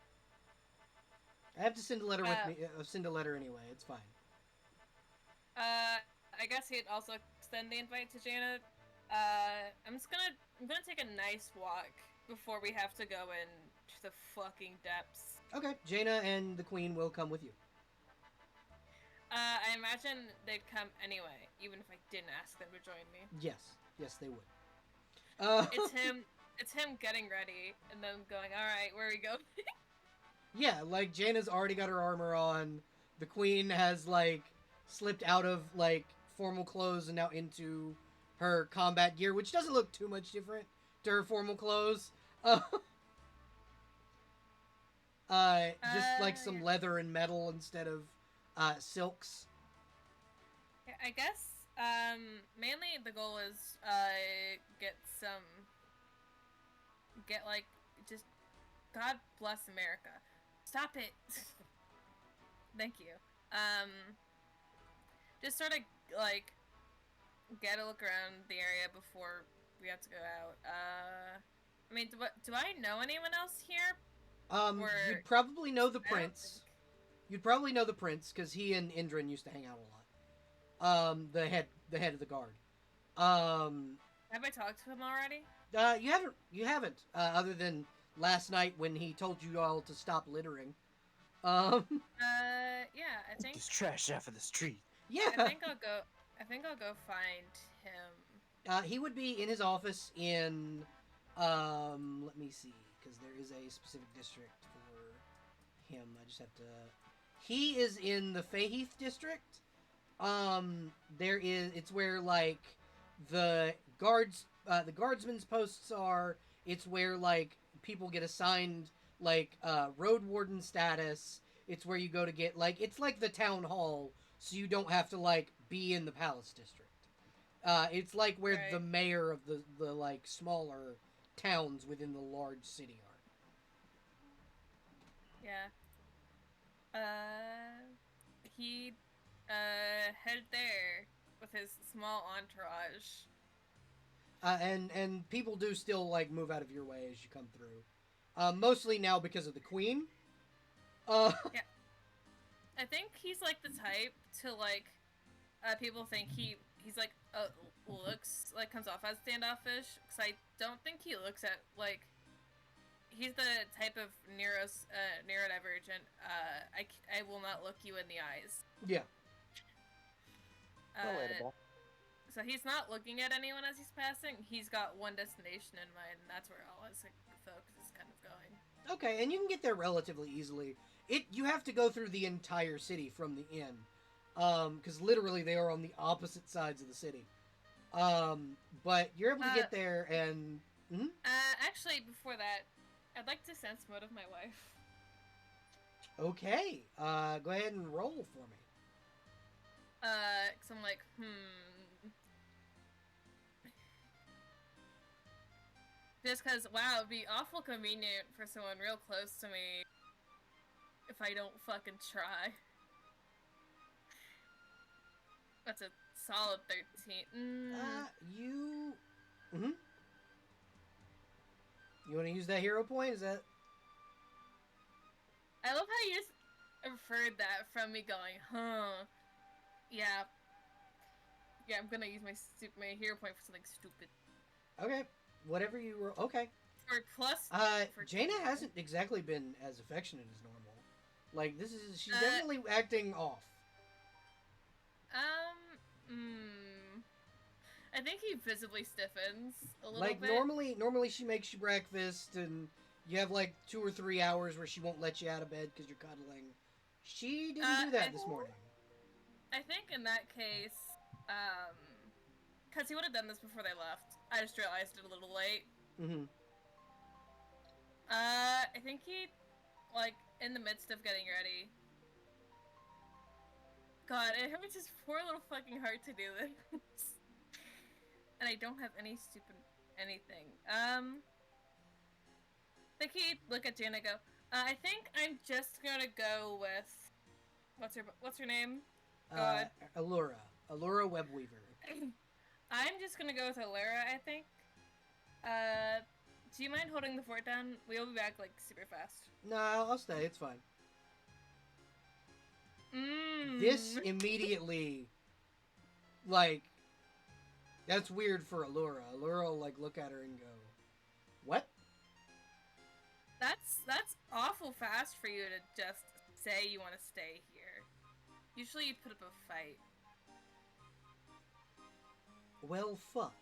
Speaker 1: I have to send a letter with me. Send a letter anyway. It's fine.
Speaker 2: I guess he'd also extend the invite to Janet. I'm gonna take a nice walk before we have to go into the fucking depths.
Speaker 1: Okay, Jaina and the queen will come with you.
Speaker 2: I imagine they'd come anyway, even if I didn't ask them to join me.
Speaker 1: Yes, they would.
Speaker 2: It's him getting ready and then going, all right, where are we going?
Speaker 1: Yeah, like Jaina's already got her armor on. The queen has like slipped out of like formal clothes and now into her combat gear, which doesn't look too much different to her formal clothes. Just like some
Speaker 2: yeah.
Speaker 1: leather and metal instead of silks.
Speaker 2: Yeah, I guess mainly the goal is get like just God bless America. Stop it. Thank you. Just sort of like get a look around the area before we have to go out. I mean, do I know anyone else here?
Speaker 1: You'd probably know the
Speaker 2: I don't
Speaker 1: prince.
Speaker 2: think-
Speaker 1: You'd probably know the prince because he and Endren used to hang out a lot. The head of the guard.
Speaker 2: Have I talked to him already?
Speaker 1: You haven't. Other than last night when he told you all to stop littering.
Speaker 2: Yeah, I think
Speaker 6: Just trash off of the street.
Speaker 1: Yeah.
Speaker 2: I think I'll go find him.
Speaker 1: He would be in his office in, let me see, because there is a specific district for him. I just have to. He is in the Fayheath district. It's where like the guardsmen's posts are. It's where like people get assigned like road warden status. It's where you go to get like it's like the town hall, so you don't have to like be in the palace district. It's like where the
Speaker 2: Right.
Speaker 1: mayor of the like smaller towns within the large city are.
Speaker 2: Yeah. He headed there with his small entourage.
Speaker 1: And people do still like move out of your way as you come through. Mostly now because of the queen.
Speaker 2: Yeah. I think he's like the type to like people think he's like looks like comes off as standoffish because I don't think he looks at like he's the type of neurodivergent. I will not look you in the eyes.
Speaker 1: Yeah.
Speaker 6: Relatable.
Speaker 2: So he's not looking at anyone as he's passing. He's got one destination in mind, and that's where all his like, focus is kind of going.
Speaker 1: Okay, and you can get there relatively easily. You have to go through the entire city from the inn, because literally they are on the opposite sides of the city. But you're able to get there, and
Speaker 2: Actually, before that, I'd like to sense motive my wife.
Speaker 1: okay, go ahead and roll for me.
Speaker 2: Cause I'm like, Just cause, wow, it'd be awful convenient for someone real close to me if I don't fucking try. That's a solid 13.
Speaker 1: You. You want to use that hero point? Is that?
Speaker 2: I love how you just inferred that from me going, huh. Yeah. Yeah, I'm gonna use my hero point for something stupid.
Speaker 1: Okay. Whatever you were. Okay.
Speaker 2: For plus.
Speaker 1: Jaina hasn't exactly been as affectionate as normal. Like, she's definitely acting off.
Speaker 2: I think he visibly stiffens a little
Speaker 1: Like,
Speaker 2: bit.
Speaker 1: normally she makes you breakfast, and you have, like, 2 or 3 hours where she won't let you out of bed because you're cuddling. She didn't do that this morning.
Speaker 2: I think in that case, because he would have done this before they left. I just realized it a little late.
Speaker 1: Mm-hmm.
Speaker 2: I think he, like, in the midst of getting ready. God, it hurts his poor little fucking heart to do this. And I don't have any stupid anything. I think he'd look at Jana and go, I think I'm just gonna go with, what's her name? God.
Speaker 1: Allura Webweaver.
Speaker 2: I'm just gonna go with Allura, I think. Do you mind holding the fort down? We'll be back, like, super fast.
Speaker 1: No, I'll stay. It's fine. This immediately, like, that's weird for Allura. Allura will, like, look at her and go, what?
Speaker 2: That's awful fast for you to just say you want to stay here. Usually you'd put up a fight.
Speaker 1: Well, fuck.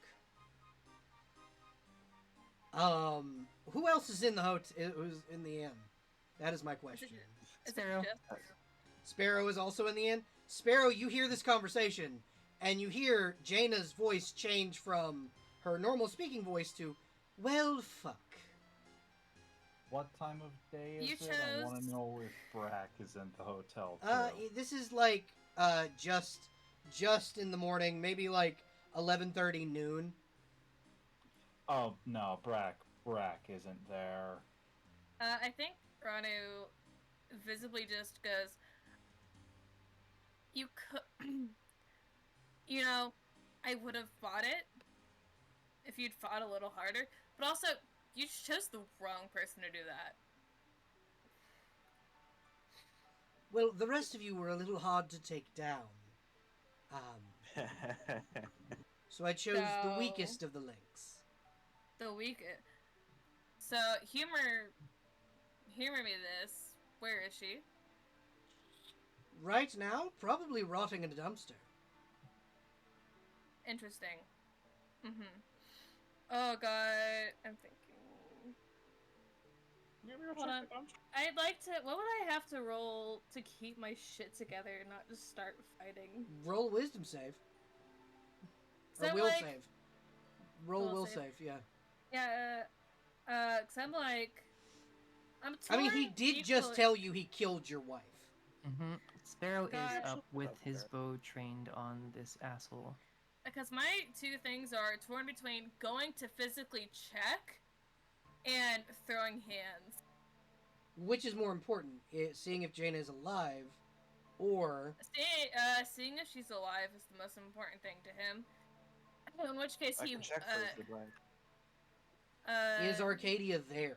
Speaker 1: Who else is in the who's in the inn? That is my question.
Speaker 4: Sparrow.
Speaker 1: Sparrow is also in the inn. Sparrow, you hear this conversation, and you hear Jaina's voice change from her normal speaking voice to, well, fuck.
Speaker 5: What time of day is
Speaker 2: You
Speaker 5: it? I
Speaker 2: chose-
Speaker 5: want to know if Brack is in the hotel too.
Speaker 1: This is like, just in the morning, maybe like 11:30 noon.
Speaker 5: Oh no, Brack isn't there.
Speaker 2: I think Ranu visibly just goes, you could, you know, I would have fought it if you'd fought a little harder, but also, you chose the wrong person to do that.
Speaker 1: Well, the rest of you were a little hard to take down. So I chose the
Speaker 2: So-
Speaker 1: weakest of the links.
Speaker 2: The week. So, humor me this. Where is she?
Speaker 1: Right now, probably rotting in a dumpster.
Speaker 2: Interesting. Oh god, I'm thinking.
Speaker 6: You ever go
Speaker 2: Hold
Speaker 6: check
Speaker 2: on.
Speaker 6: the dumpster?
Speaker 2: I'd like to. What would I have to roll to keep my shit together and not just start fighting?
Speaker 1: Roll a wisdom save.
Speaker 2: So
Speaker 1: Or will
Speaker 2: like,
Speaker 1: save. Roll
Speaker 2: Will
Speaker 1: will
Speaker 2: save.
Speaker 1: save, yeah.
Speaker 2: Yeah. Cause I'm like, I'm
Speaker 1: I mean, he
Speaker 2: torn
Speaker 1: did just
Speaker 2: equally-
Speaker 1: tell you he killed your wife.
Speaker 4: Mm-hmm. Sparrow
Speaker 2: God.
Speaker 4: is up with his
Speaker 5: Fair.
Speaker 4: bow trained on this asshole.
Speaker 2: Because my two things are torn between going to physically check and throwing hands.
Speaker 1: Which is more important, seeing if Jaina is alive, or
Speaker 2: Seeing if she's alive is the most important thing to him. In which case
Speaker 6: I
Speaker 2: he
Speaker 6: can check for you if you'd like.
Speaker 1: is Arcadia there?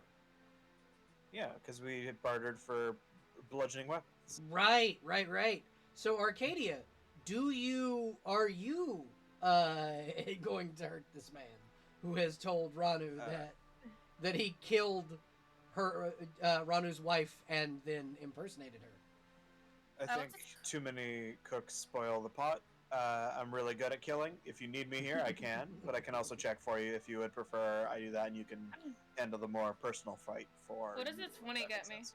Speaker 6: Yeah, because we had bartered for bludgeoning weapons.
Speaker 1: Right. So Arcadia, are you going to hurt this man who has told Ranu that he killed her Ranu's wife and then impersonated her?
Speaker 6: I think too many cooks spoil the pot. I'm really good at killing. If you need me here, I can, but I can also check for you if you would prefer I do that, and you can handle the more personal fight for.
Speaker 2: What does
Speaker 6: you,
Speaker 2: a 20
Speaker 6: if that
Speaker 2: get
Speaker 6: makes
Speaker 2: me?
Speaker 6: sense.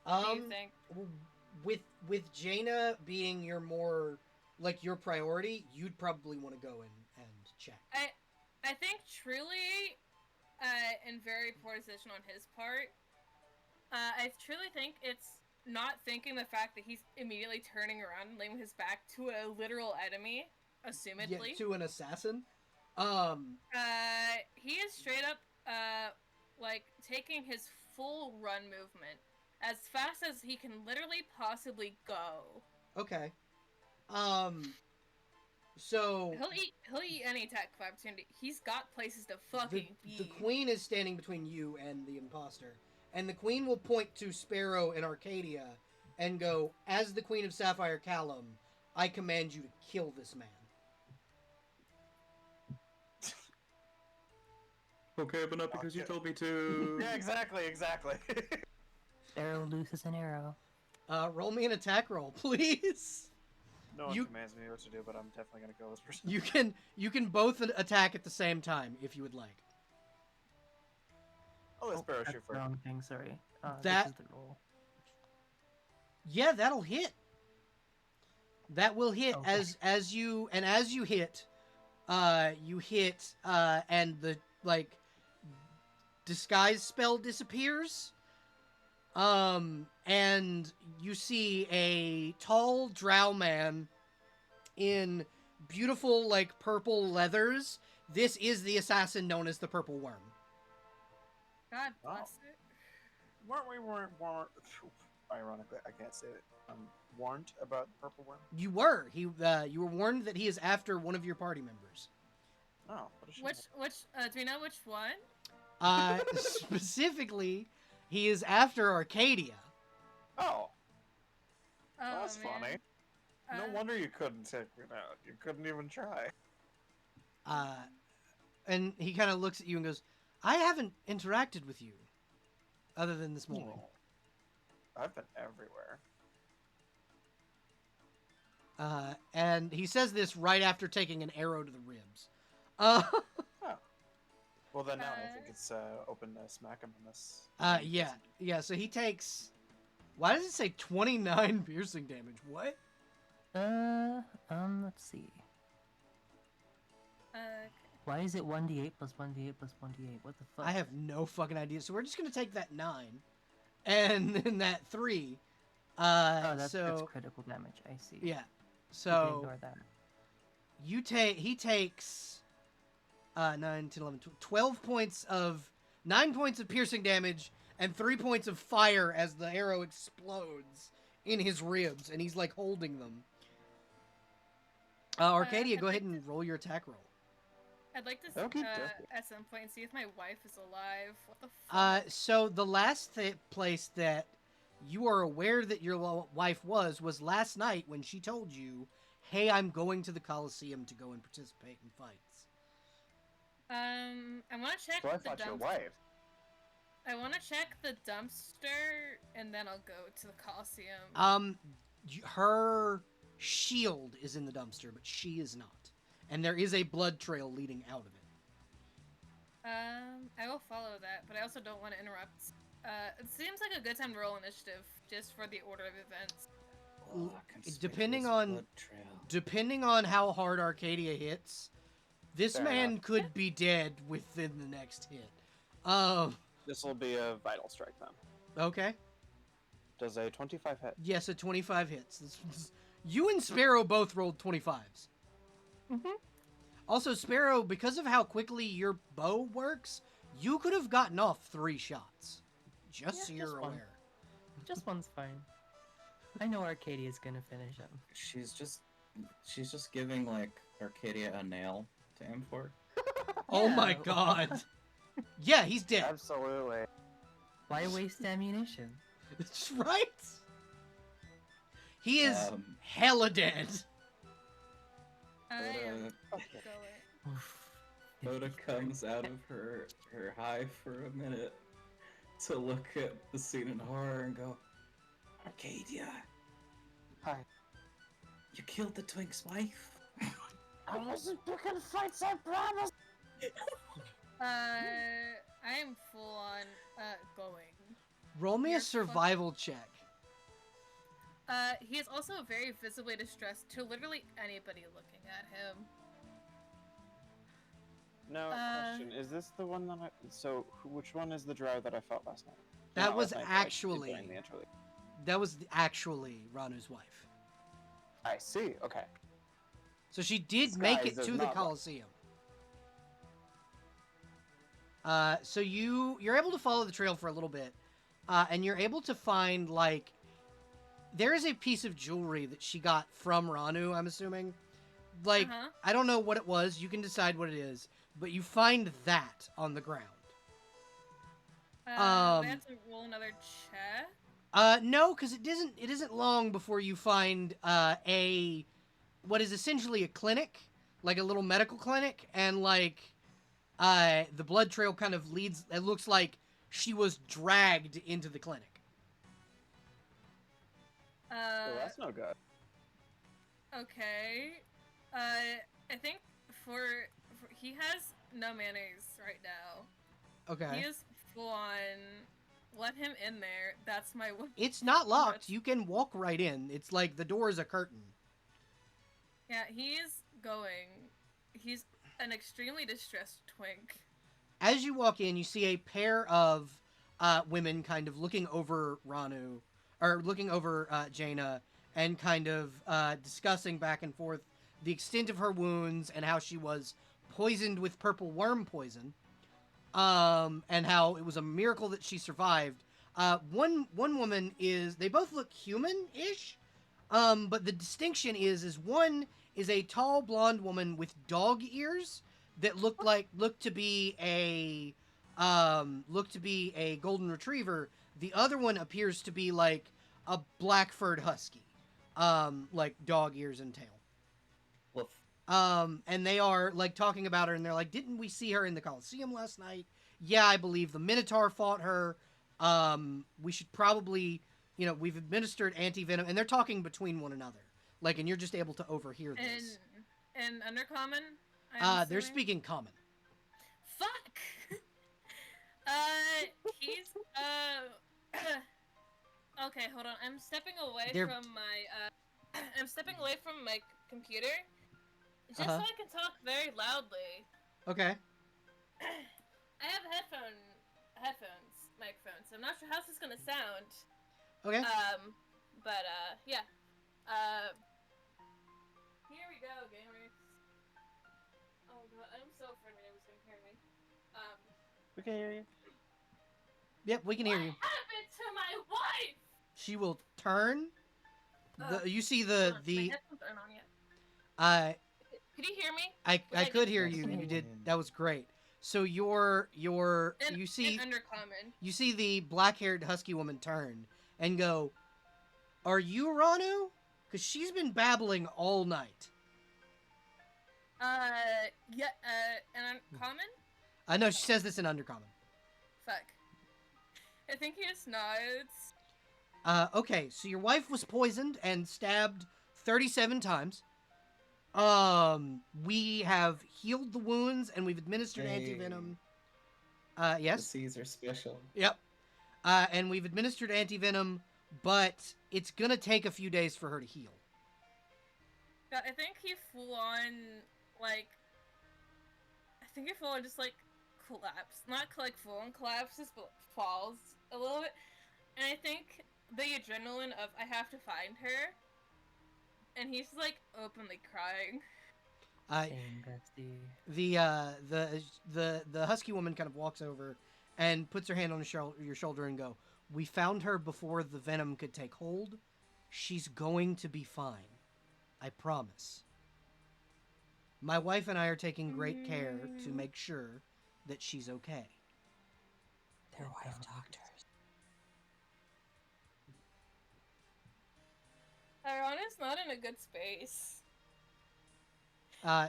Speaker 2: What do you think?
Speaker 1: With Jaina being your more like your priority, you'd probably want to go and check.
Speaker 2: I think truly, in very poor decision on his part. I truly think it's not thinking the fact that he's immediately turning around and laying his back to a literal enemy, assumedly.
Speaker 1: Yeah, to an assassin.
Speaker 2: He is straight up, like, taking his full run movement as fast as he can literally possibly go.
Speaker 1: Okay. So
Speaker 2: He'll eat any attack of opportunity. He's got places to fucking be.
Speaker 1: the queen is standing between you and the imposter, and the queen will point to Sparrow and Arcadia and go, "As the Queen of Sapphire Callum, I command you to kill this man."
Speaker 3: Okay, but not because you told me to.
Speaker 6: Yeah, exactly.
Speaker 4: Sparrow looses an arrow.
Speaker 1: Roll me an attack roll, please.
Speaker 6: No one
Speaker 1: You-
Speaker 6: commands me what to do, but I'm definitely gonna kill this person.
Speaker 1: You can both attack at the same time if you would like.
Speaker 6: I'll let Sparrow
Speaker 4: That's
Speaker 6: shoot
Speaker 4: the
Speaker 6: first.
Speaker 4: wrong thing, sorry.
Speaker 1: That-
Speaker 4: This is the roll.
Speaker 1: Yeah, that'll hit. That will hit
Speaker 4: Okay.
Speaker 1: as you hit, and the disguise spell disappears. And you see a tall drow man in beautiful purple leathers. This is the assassin known as the Purple Worm.
Speaker 2: God bless it.
Speaker 6: Weren't ironically, I can't say it. Warned about the purple worm.
Speaker 1: You were you were warned that he is after one of your party members.
Speaker 6: Oh, what a shame.
Speaker 2: Which do we know which one?
Speaker 1: Specifically, he is after Arcadia.
Speaker 6: Oh,
Speaker 2: Oh,
Speaker 6: that's
Speaker 2: man.
Speaker 6: funny. No
Speaker 2: Uh,
Speaker 6: wonder you couldn't take it out. You couldn't even try.
Speaker 1: And he kind of looks at you and goes, "I haven't interacted with you, other than this morning."
Speaker 6: Oh. I've been everywhere.
Speaker 1: And he says this right after taking an arrow to the ribs.
Speaker 6: Well, then now I think it's open to smack him in this.
Speaker 1: Yeah. So he takes. Why does it say 29 piercing damage? What?
Speaker 4: Let's see.
Speaker 2: okay.
Speaker 4: Why is it 1d8 plus 1d8 plus 1d8? What the fuck?
Speaker 1: I have no fucking idea. So we're just gonna take that 9, and then that 3.
Speaker 4: Oh, that's
Speaker 1: so
Speaker 4: critical damage. I see.
Speaker 1: yeah.
Speaker 4: You can
Speaker 1: So
Speaker 4: ignore that.
Speaker 1: he takes 9, 10, 11, 12 points of 9 points of piercing damage and 3 points of fire as the arrow explodes in his ribs, and he's holding them. Arcadia,
Speaker 2: I'd
Speaker 1: go
Speaker 2: like
Speaker 1: ahead and roll your attack roll.
Speaker 2: I'd like to
Speaker 3: Okay, definitely.
Speaker 2: at some point see if my wife is alive. What the fuck?
Speaker 1: So the last place that you are aware that your wife was last night when she told you, "Hey, I'm going to the Coliseum to go and participate in fights."
Speaker 2: I want to check
Speaker 6: So I
Speaker 2: the
Speaker 6: thought your
Speaker 2: dumpster.
Speaker 6: wife.
Speaker 2: I want to check the dumpster and then I'll go to the Coliseum.
Speaker 1: Her shield is in the dumpster, but she is not, and there is a blood trail leading out of it.
Speaker 2: I will follow that, but I also don't want to interrupt It seems like a good time to roll initiative, just for the order of events.
Speaker 3: Oh,
Speaker 1: Depending
Speaker 3: conspicuous
Speaker 1: on-
Speaker 3: blood trail.
Speaker 1: Depending on how hard Arcadia hits, this
Speaker 6: Fair
Speaker 1: man
Speaker 6: enough.
Speaker 1: could be dead within the next hit.
Speaker 6: This will be a vital strike then.
Speaker 1: Okay.
Speaker 6: Does a 25 hit?
Speaker 1: Yes, a 25 hits. You and Sparrow both rolled 25s.
Speaker 4: Mhm.
Speaker 1: Also, Sparrow, because of how quickly your bow works, you could have gotten off 3 shots. Just so
Speaker 4: Yeah,
Speaker 1: you're
Speaker 4: just one.
Speaker 1: aware.
Speaker 4: Just one's fine. I know Arcadia's gonna finish him.
Speaker 3: She's just giving like Arcadia a nail to aim for.
Speaker 1: Oh my
Speaker 4: Yeah.
Speaker 1: god. Yeah, he's dead.
Speaker 6: Absolutely.
Speaker 4: Why waste ammunition?
Speaker 1: That's right. He is
Speaker 3: Um,
Speaker 1: hella dead.
Speaker 2: I am
Speaker 3: Hoda,
Speaker 2: going.
Speaker 4: Oof.
Speaker 3: Hoda comes out of her hive for a minute to look at the scene in horror and go, Arcadia,
Speaker 6: Hi.
Speaker 3: you killed the Twink's wife.
Speaker 6: I wasn't picking fights, I promise.
Speaker 2: I am full on going.
Speaker 1: Roll me a
Speaker 2: You're
Speaker 1: survival check.
Speaker 2: He is also very visibly distressed to literally anybody looking at him.
Speaker 6: No question. Is this the one that I? So, which one is the drow that I fought last night?
Speaker 1: That
Speaker 6: Not
Speaker 1: was
Speaker 6: last night, but I did
Speaker 1: actually
Speaker 6: during the interlude.
Speaker 1: that was actually Ranu's wife.
Speaker 6: I see. Okay.
Speaker 1: So she did make it
Speaker 6: Disguised as
Speaker 1: to the
Speaker 6: not
Speaker 1: Colosseum. So you're able to follow the trail for a little bit, and you're able to find like there is a piece of jewelry that she got from Ranu. I'm assuming, like
Speaker 2: Uh-huh.
Speaker 1: I don't know what it was. You can decide what it is, but you find that on the ground.
Speaker 2: We
Speaker 1: Um,
Speaker 2: have to roll another check.
Speaker 1: No, because it isn't long before you find a what is essentially a clinic, like a little medical clinic, and like the blood trail kind of leads. It looks like she was dragged into the clinic.
Speaker 6: Well, that's no good.
Speaker 2: Okay. I think for he has no manners right now.
Speaker 1: Okay,
Speaker 2: He is full on. Let him in there. That's my one.
Speaker 1: it's not locked. You can walk right in. It's like the door is a curtain.
Speaker 2: Yeah, he is going. He's an extremely distressed twink.
Speaker 1: As you walk in, you see a pair of women kind of looking over Ranu, or looking over Jaina, and kind of discussing back and forth the extent of her wounds and how she was poisoned with purple worm poison, and how it was a miracle that she survived. One woman is, they both look human-ish, but the distinction is one is a tall blonde woman with dog ears that look to be a golden retriever. The other one appears to be like a black-furred husky, like dog ears and tail.
Speaker 3: Woof.
Speaker 1: And they are like talking about her, and they're like, "Didn't we see her in the Colosseum last night?" Yeah, I believe the Minotaur fought her. We should probably, we've administered anti-venom, and they're talking between one another, like, and you're just able to overhear this.
Speaker 2: And Undercommon. I'm
Speaker 1: They're
Speaker 2: assuming?
Speaker 1: speaking common.
Speaker 2: Fuck. He's Okay, hold on. I'm stepping away
Speaker 1: They're-
Speaker 2: from my I'm stepping away from my computer, just
Speaker 1: Uh-huh.
Speaker 2: so I can talk very loudly.
Speaker 1: Okay.
Speaker 2: I have microphones. So I'm not sure how this is gonna sound.
Speaker 1: Okay.
Speaker 2: But yeah. Here we go, gamers. Oh god, I'm so afraid my neighbor's gonna hear me.
Speaker 6: We can hear you.
Speaker 1: Yep, we can hear you.
Speaker 2: What happened to my wife?
Speaker 1: She will turn. You see
Speaker 2: Hold on, my
Speaker 1: the
Speaker 2: headphones aren't on yet.
Speaker 1: Could
Speaker 2: you hear me?
Speaker 1: I
Speaker 2: I
Speaker 1: could
Speaker 2: did-
Speaker 1: hear you. You did. That was great. So you see
Speaker 2: In Undercommon.
Speaker 1: you see the black-haired husky woman turn and go, "Are you Ranu? Because she's been babbling all night."
Speaker 2: Yeah, in Uncommon?
Speaker 1: I know she says this in Undercommon.
Speaker 2: Fuck. I think he just nods.
Speaker 1: Okay, so your wife was poisoned and stabbed 37 times. We have healed the wounds and we've administered
Speaker 3: Hey.
Speaker 1: anti-venom.
Speaker 3: The
Speaker 1: Yes?
Speaker 3: C's are special.
Speaker 1: Yep. And we've administered antivenom, but it's gonna take a few days for her to heal.
Speaker 2: God, I think he full on, like, just, like, collapsed. Not, like, full on collapses, but falls a little bit. And I think the adrenaline of, I have to find her, and he's, like, openly crying.
Speaker 4: Same, bestie.
Speaker 1: The husky woman kind of walks over and puts her hand on your shoulder and go, "We found her before the venom could take hold. She's going to be fine. I promise. My wife and I are taking great care to make sure that she's okay."
Speaker 4: They're wife doctors.
Speaker 2: Irana's not in a good space.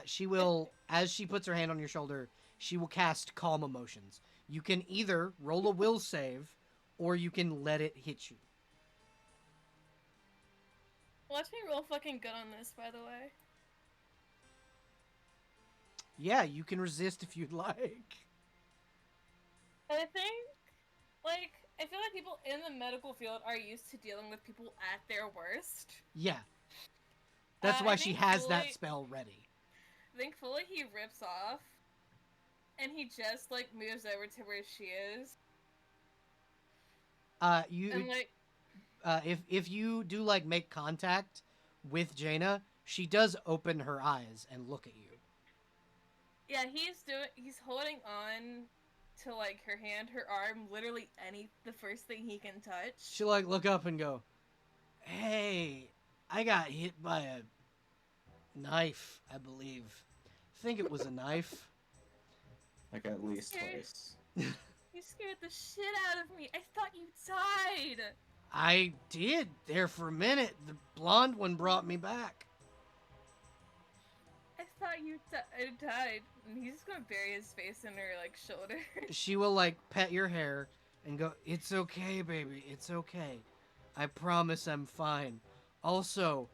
Speaker 1: She will, as she puts her hand on your shoulder, she will cast Calm Emotions. You can either roll a will save, or you can let it hit you.
Speaker 2: Watch me roll fucking good on this, by the way.
Speaker 1: Yeah, you can resist if you'd like.
Speaker 2: I think, like, I feel like people in the medical field are used to dealing with people at their worst.
Speaker 1: Yeah. That's why
Speaker 2: I
Speaker 1: she
Speaker 2: think
Speaker 1: has that
Speaker 2: fully-
Speaker 1: spell ready.
Speaker 2: Thankfully, he rips off, and he just, like, moves over to where she is. And, like,
Speaker 1: If you do like make contact with Jaina, she does open her eyes and look at you.
Speaker 2: yeah, he's holding on to, like, her hand, her arm, literally the first thing he can touch.
Speaker 1: She'll like look up and go, "Hey, I got hit by a knife, I believe. I think it was a knife."
Speaker 3: Like at least
Speaker 2: Okay.
Speaker 3: twice.
Speaker 2: You scared the shit out of me. I thought you died.
Speaker 1: I did there for a minute. The blonde one brought me back.
Speaker 2: I thought you died. And he's just gonna bury his face in her, like, shoulder.
Speaker 1: She will like pet your hair and go, "It's okay, baby. It's okay. I promise I'm fine. Also,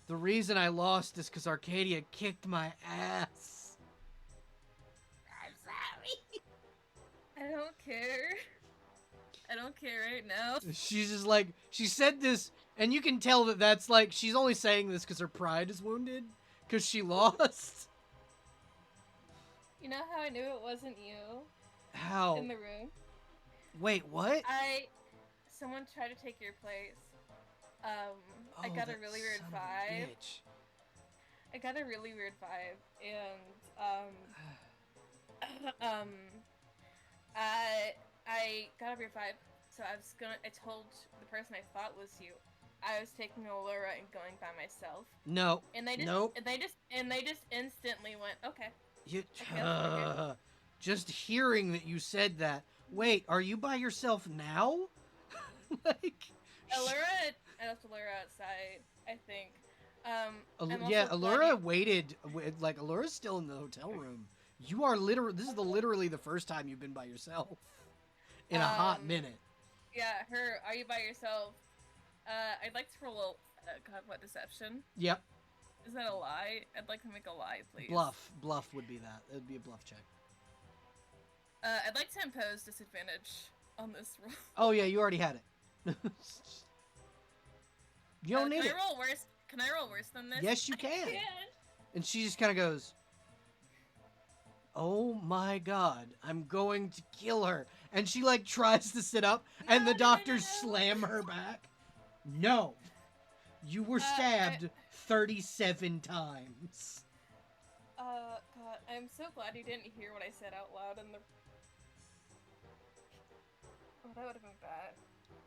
Speaker 1: the reason I lost is because Arcadia kicked my ass."
Speaker 2: I'm sorry. I don't care. I don't care right now.
Speaker 1: She's just like, she said this, and you can tell that that's like, she's only saying this because her pride is wounded, because she lost.
Speaker 2: You know how I knew it wasn't you
Speaker 1: How?
Speaker 2: in the room?
Speaker 1: Wait, what?
Speaker 2: Someone tried to take your place. I
Speaker 1: Oh,
Speaker 2: got a
Speaker 1: that
Speaker 2: really weird
Speaker 1: son of a
Speaker 2: vibe.
Speaker 1: bitch.
Speaker 2: I got a really weird vibe, and I got a weird vibe. So I told the person I thought was you, I was taking Allura and going by myself.
Speaker 1: No.
Speaker 2: And they just,
Speaker 1: Nope.
Speaker 2: and they just instantly went, okay.
Speaker 1: You,
Speaker 2: I guess we're good.
Speaker 1: just hearing that you said that. Wait, are you by yourself now? Like,
Speaker 2: Allura, I left Allura outside, I think.
Speaker 1: yeah,
Speaker 2: also
Speaker 1: Allura
Speaker 2: bloody.
Speaker 1: waited. Like, Allura's still in the hotel room. You are literally. This is literally the first time you've been by yourself in a hot minute.
Speaker 2: Yeah, are you by yourself? I'd like to roll God, what, deception?
Speaker 1: Yep.
Speaker 2: Is that a lie? I'd like to make a lie, please.
Speaker 1: Bluff would be that. It would be a bluff check.
Speaker 2: I'd like to impose disadvantage on this roll.
Speaker 1: Oh yeah, you already had it. You don't need
Speaker 2: can
Speaker 1: it.
Speaker 2: I roll worse? Can I roll worse than this?
Speaker 1: Yes, you
Speaker 2: I
Speaker 1: can.
Speaker 2: can.
Speaker 1: And she just kind of goes, "Oh my god, I'm going to kill her." And she like tries to sit up, and the doctors slam her back. No. You were stabbed 37 times.
Speaker 2: God, I'm so glad you didn't hear what I said out loud in the... Oh, that would have been bad.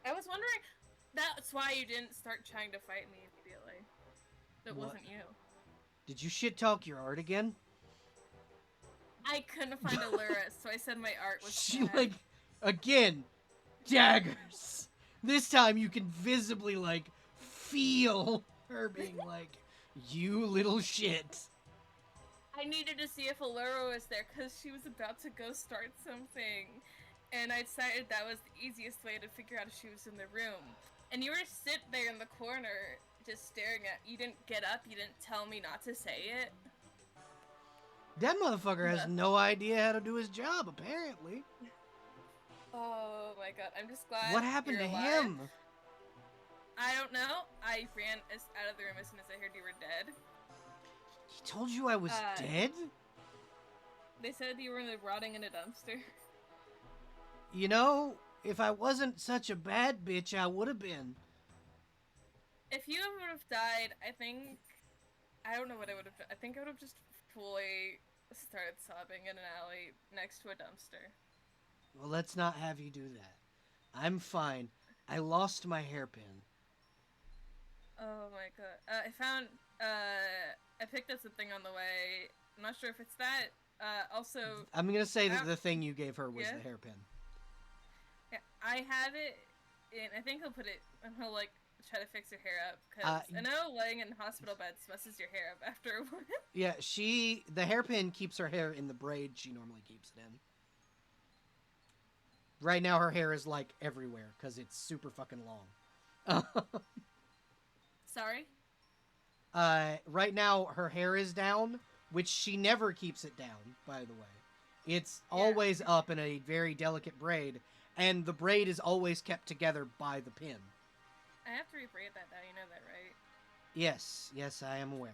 Speaker 2: I was wondering... That's why you didn't start trying to fight me immediately. That
Speaker 1: What?
Speaker 2: wasn't you.
Speaker 1: Did you shit talk your art again?
Speaker 2: I couldn't find Allura, so I said my art was
Speaker 1: She
Speaker 2: bad.
Speaker 1: like, again, daggers. This time you can visibly like feel her being like, "You little shit."
Speaker 2: I needed to see if Allura was there, because she was about to go start something. And I decided that was the easiest way to figure out if she was in the room. And you were sit there in the corner, just staring at... You didn't get up, you didn't tell me not to say it.
Speaker 1: That motherfucker has no idea how to do his job, apparently.
Speaker 2: Oh my god, I'm just glad.
Speaker 1: What happened
Speaker 2: you're
Speaker 1: to
Speaker 2: alive.
Speaker 1: him?
Speaker 2: I don't know. I ran out of the room as soon as I heard you were dead.
Speaker 1: He told you I was dead?
Speaker 2: They said you were rotting in a dumpster.
Speaker 1: You know, if I wasn't such a bad bitch, I would have been.
Speaker 2: If you would have died, I don't know what I would have done. I think I would have just fully started sobbing in an alley next to a dumpster.
Speaker 1: Well, let's not have you do that. I'm fine. I lost my hairpin.
Speaker 2: Oh my god. I picked up something on the way. I'm not sure if it's that. Also...
Speaker 1: I'm gonna say that the thing you gave her was
Speaker 2: Yeah?
Speaker 1: the hairpin.
Speaker 2: Yeah, I have it, and I think he'll put it, and he'll, like, try to fix her hair up, because I know laying in hospital beds messes your hair up after a while.
Speaker 1: Yeah, the hairpin keeps her hair in the braid she normally keeps it in. Right now her hair is, like, everywhere, because it's super fucking long.
Speaker 2: Sorry?
Speaker 1: Right now her hair is down, which she never keeps it down, by the way. It's always up in a very delicate braid, and the braid is always kept together by the pin.
Speaker 2: I have to rebraid that now, you know that, right?
Speaker 1: Yes, I am aware.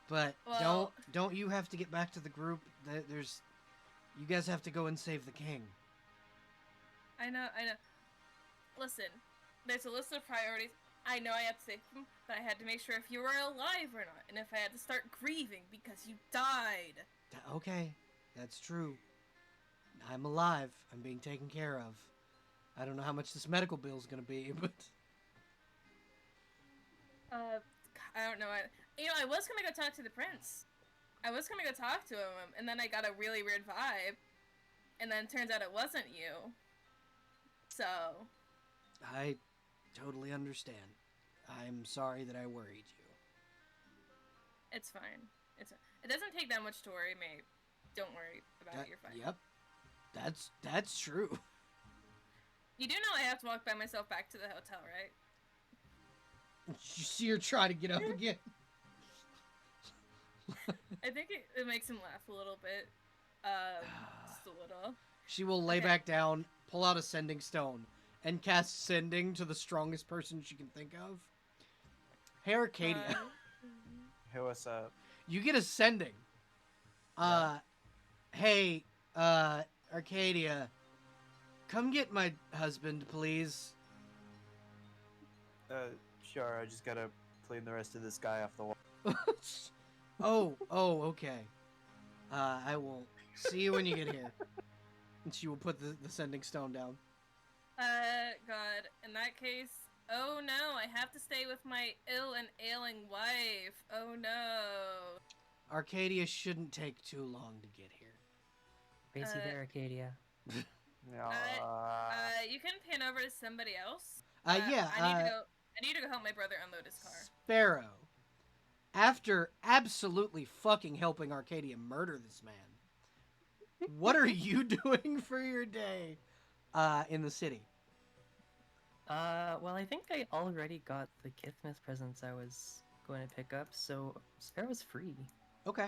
Speaker 1: But
Speaker 2: Well,
Speaker 1: don't you have to get back to the group? You guys have to go and save the king.
Speaker 2: I know. Listen, there's a list of priorities. I know I have to save them, but I had to make sure if you were alive or not, and if I had to start grieving because you died.
Speaker 1: Okay, that's true. I'm alive. I'm being taken care of. I don't know how much this medical bill is going to be, but...
Speaker 2: I don't know. I was gonna go talk to the prince. I was gonna go talk to him, and then I got a really weird vibe, and then it turns out it wasn't you. So...
Speaker 1: I totally understand. I'm sorry that I worried you.
Speaker 2: It's fine. It doesn't take that much to worry me. Don't worry about it, you're fine.
Speaker 1: Yep. That's true.
Speaker 2: You do know I have to walk by myself back to the hotel, right?
Speaker 1: You see her try to get up again.
Speaker 2: I think it makes him laugh a little bit. Just a little.
Speaker 1: She will lay
Speaker 2: Okay.
Speaker 1: back down, pull out a sending stone, and cast sending to the strongest person she can think of. Hey, Arcadia.
Speaker 6: Hey, what's up?
Speaker 1: You get a sending. Hey, Arcadia, come get my husband, please.
Speaker 6: Sure, I just gotta clean the rest of this guy off the wall.
Speaker 1: Oh, okay. I will see you when you get here. And she will put the sending stone down.
Speaker 2: God, in that case, oh no, I have to stay with my ill and ailing wife. Oh no.
Speaker 1: Arcadia shouldn't take too long to get here.
Speaker 4: Basically, there, Arcadia.
Speaker 6: No,
Speaker 2: You can pan over to somebody else.
Speaker 1: Yeah,
Speaker 2: I need to go help my brother unload his car.
Speaker 1: Sparrow, after absolutely fucking helping Arcadia murder this man, what are you doing for your day in the city?
Speaker 4: Well, I think I already got the Kithmas presents I was going to pick up, so Sparrow's free.
Speaker 1: Okay.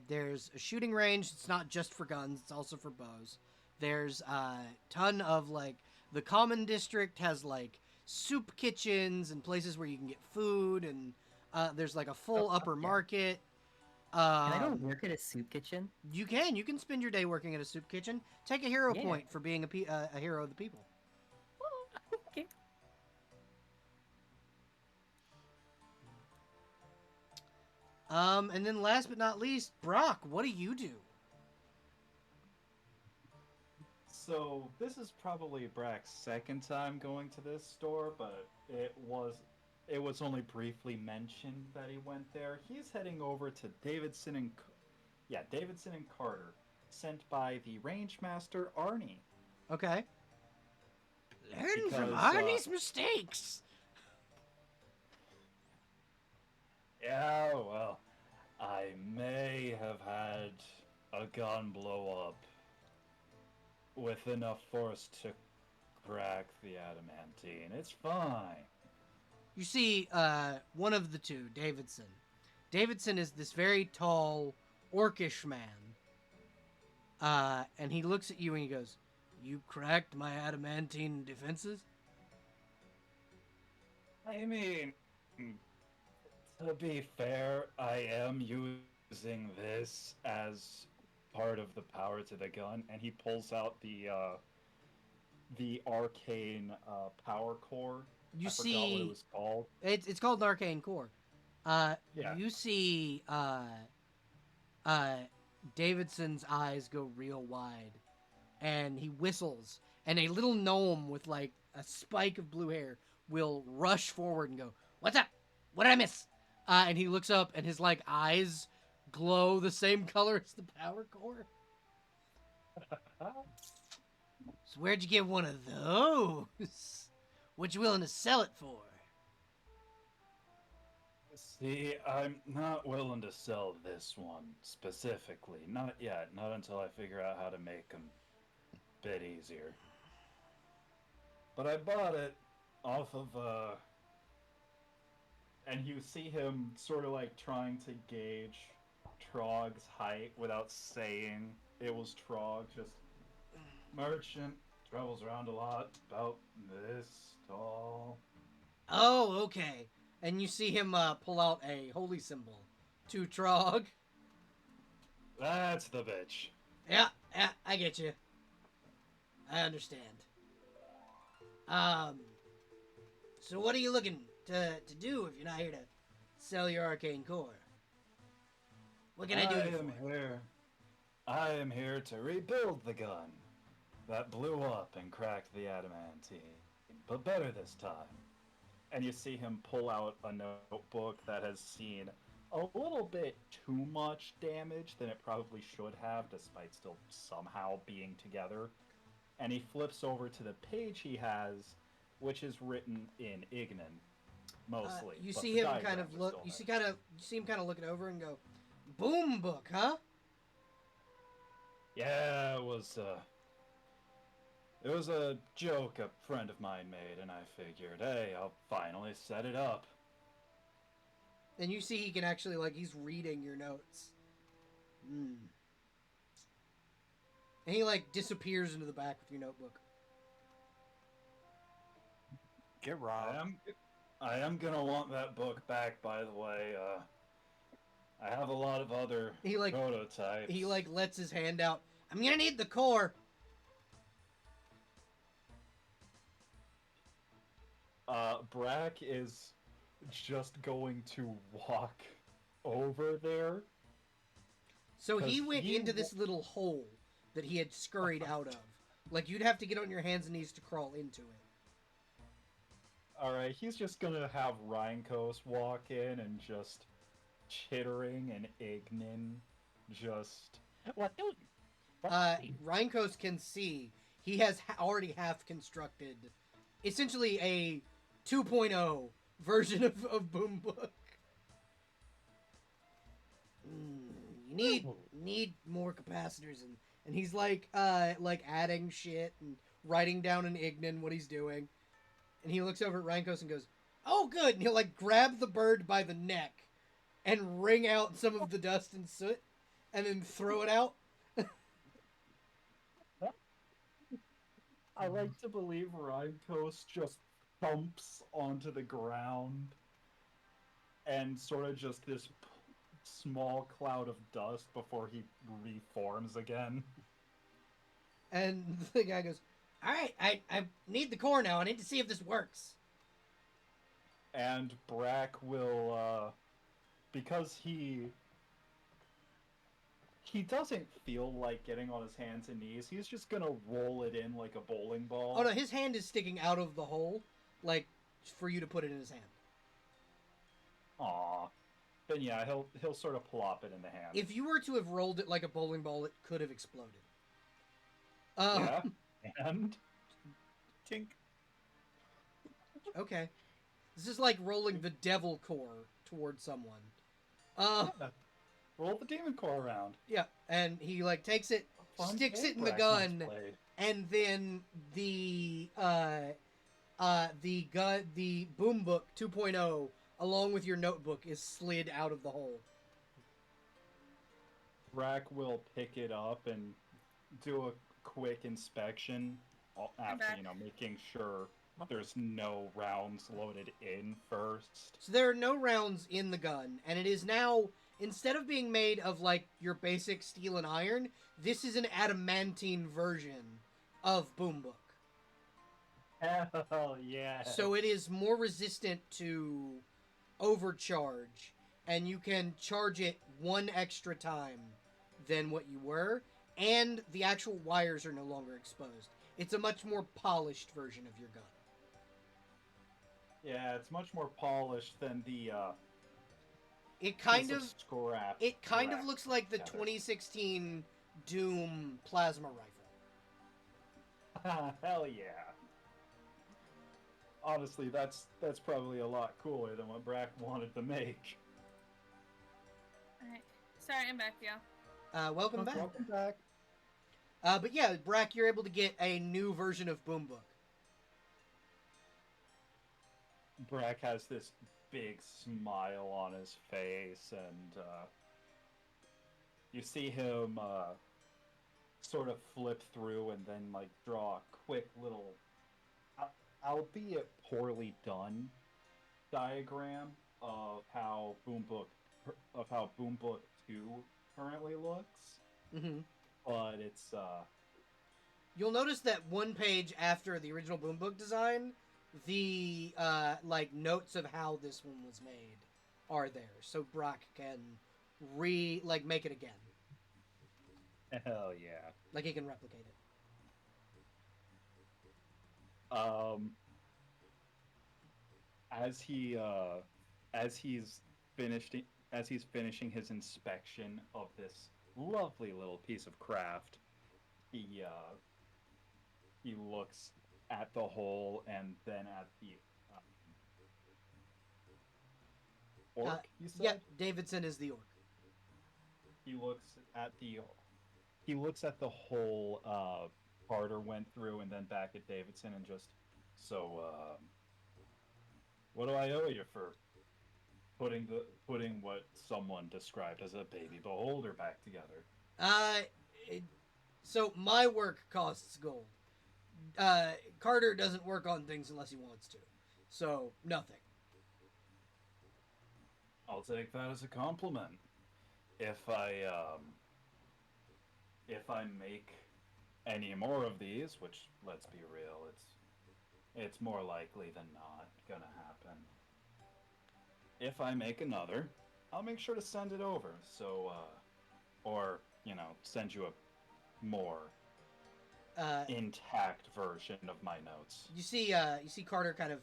Speaker 1: There's a shooting range. It's not just for guns. It's also for bows. There's a ton of, like, the common district has, like, soup kitchens and places where you can get food, and there's, like, a full upper market.
Speaker 4: Can I go work at a soup kitchen?
Speaker 1: You can spend your day working at a soup kitchen. Take a hero
Speaker 4: Yeah.
Speaker 1: point for being a hero of the people.
Speaker 4: Okay.
Speaker 1: And then last but not least, Brock, what do you do?
Speaker 5: So this is probably Brack's second time going to this store, but it was only briefly mentioned that he went there. He's heading over to Davidson and Carter, sent by the range master Arnie.
Speaker 1: Okay. Learn from
Speaker 5: Because,
Speaker 1: Arnie's mistakes.
Speaker 5: Yeah, well, I may have had a gun blow up with enough force to crack the adamantine. It's fine.
Speaker 1: You see, one of the two, Davidson. Davidson is this very tall, orcish man. And he looks at you and he goes, "You cracked my adamantine defenses?"
Speaker 5: I mean, to be fair, I am using this as part of the power to the gun, and he pulls out the arcane power core.
Speaker 1: You
Speaker 5: I forgot what it
Speaker 1: see,
Speaker 5: was called.
Speaker 1: it's called an arcane core.
Speaker 5: Yeah.
Speaker 1: You see, Davidson's eyes go real wide, and he whistles, and a little gnome with like a spike of blue hair will rush forward and go, "What's up? What did I miss?" And he looks up, and his like eyes glow the same color as the power core. So where'd you get one of those? What you willing to sell it for?
Speaker 5: See, I'm not willing to sell this one specifically. Not yet. Not until I figure out how to make them a bit easier. But I bought it off of, and you see him sort of like trying to gauge Trog's height without saying it was Trog. Just merchant, travels around a lot, about this tall.
Speaker 1: Oh, okay. And you see him pull out a holy symbol to Trog.
Speaker 5: That's the bitch.
Speaker 1: Yeah, I get you. I understand. So what are you looking to do if you're not here to sell your arcane core? What can I do for?
Speaker 5: I am here to rebuild the gun that blew up and cracked the adamantine, but better this time. And you see him pull out a notebook that has seen a little bit too much damage than it probably should have, despite still somehow being together. And he flips over to the page he has, which is written in Ignan, mostly.
Speaker 1: You
Speaker 5: but
Speaker 1: see
Speaker 5: the
Speaker 1: him
Speaker 5: diagram
Speaker 1: kind of
Speaker 5: is
Speaker 1: look.
Speaker 5: still
Speaker 1: You
Speaker 5: there.
Speaker 1: see him kind of looking over and go, "Boom book, huh?"
Speaker 5: Yeah, it was a joke a friend of mine made, and I figured, hey, I'll finally set it up.
Speaker 1: And you see he can actually like he's reading your notes. Hmm. And he like disappears into the back with your notebook.
Speaker 6: Get robbed.
Speaker 5: I am gonna want that book back, by the way. I have a lot of other
Speaker 1: He like
Speaker 5: prototypes.
Speaker 1: he like lets his hand out. "I'm gonna need the core."
Speaker 5: Brack is just going to walk over there.
Speaker 1: So he
Speaker 5: 'Cause
Speaker 1: went
Speaker 5: he
Speaker 1: into this little hole that he had scurried out of. Like you'd have to get on your hands and knees to crawl into it.
Speaker 5: Alright, he's just gonna have Rheinkos walk in and just chittering and Ignan just... What?
Speaker 1: Rheinkos can see he has already half constructed essentially a 2.0 version of Boom Book. You need more capacitors and he's like adding shit and writing down in Ignan what he's doing. And he looks over at Rheinkos and goes, "Oh good," and he'll like grab the bird by the neck and wring out some of the dust and soot and then throw it out.
Speaker 5: I like to believe Rheinkos just thumps onto the ground and sort of just this small cloud of dust before he reforms again.
Speaker 1: And the guy goes, "Alright, I need the core now. I need to see if this works."
Speaker 5: And Brack will, because he doesn't feel like getting on his hands and knees, he's just gonna roll it in like a bowling ball.
Speaker 1: Oh no, his hand is sticking out of the hole, like, for you to put it in his hand.
Speaker 5: Aw. Then yeah, he'll sort of plop it in the hand.
Speaker 1: If you were to have rolled it like a bowling ball, it could have exploded.
Speaker 5: Yeah, and?
Speaker 6: Tink.
Speaker 1: Okay. This is like rolling the devil core towards someone.
Speaker 5: Yeah. Roll the demon core around.
Speaker 1: Yeah, and he like takes it,
Speaker 5: Fun
Speaker 1: sticks
Speaker 5: game
Speaker 1: it in the
Speaker 5: Brack once
Speaker 1: gun,
Speaker 5: played.
Speaker 1: and then the Boom Book 2.0 along with your notebook is slid out of the hole.
Speaker 5: Brack will pick it up and do a quick inspection after,
Speaker 2: back.
Speaker 5: making sure there's no rounds loaded in first.
Speaker 1: So there are no rounds in the gun, and it is now, instead of being made of like your basic steel and iron, this is an adamantine version of Boom Book.
Speaker 5: Hell yeah.
Speaker 1: So it is more resistant to overcharge, and you can charge it one extra time than what you were, and the actual wires are no longer exposed. It's a much more polished version of your gun.
Speaker 5: Yeah, it's much more polished than the
Speaker 1: It kind
Speaker 5: piece
Speaker 1: of
Speaker 5: scrap.
Speaker 1: it kind of
Speaker 5: wrapped
Speaker 1: looks like the
Speaker 5: together.
Speaker 1: 2016 Doom plasma rifle.
Speaker 5: Hell yeah. Honestly, that's probably a lot cooler than what Brack wanted to make.
Speaker 2: Alright. Sorry, I'm back, y'all.
Speaker 1: Welcome back.
Speaker 5: Welcome back.
Speaker 1: But yeah, Brack, you're able to get a new version of Boom Book.
Speaker 5: Brack has this big smile on his face, and you see him sort of flip through and then like draw a quick little, albeit poorly done, diagram of how Boom Book 2 currently looks.
Speaker 1: Mm-hmm.
Speaker 5: But it's
Speaker 1: You'll notice that one page after the original Boom Book design, the like notes of how this one was made are there, so Brock can make it again.
Speaker 5: hell yeah.
Speaker 1: Like he can replicate it.
Speaker 5: As he's finishing his inspection of this lovely little piece of craft, he looks at the hole and then at the orc. You said?
Speaker 1: Yeah, Davidson is the orc.
Speaker 5: He looks at the hole Carter went through, and then back at Davidson, and just what do I owe you for putting what someone described as a baby beholder back together?
Speaker 1: So my work costs gold. Carter doesn't work on things unless he wants to, so nothing.
Speaker 5: I'll take that as a compliment. If I make any more of these, which, let's be real, it's more likely than not gonna happen. If I make another, I'll make sure to send it over. So, or send you a more intact version of my notes.
Speaker 1: You see Carter kind of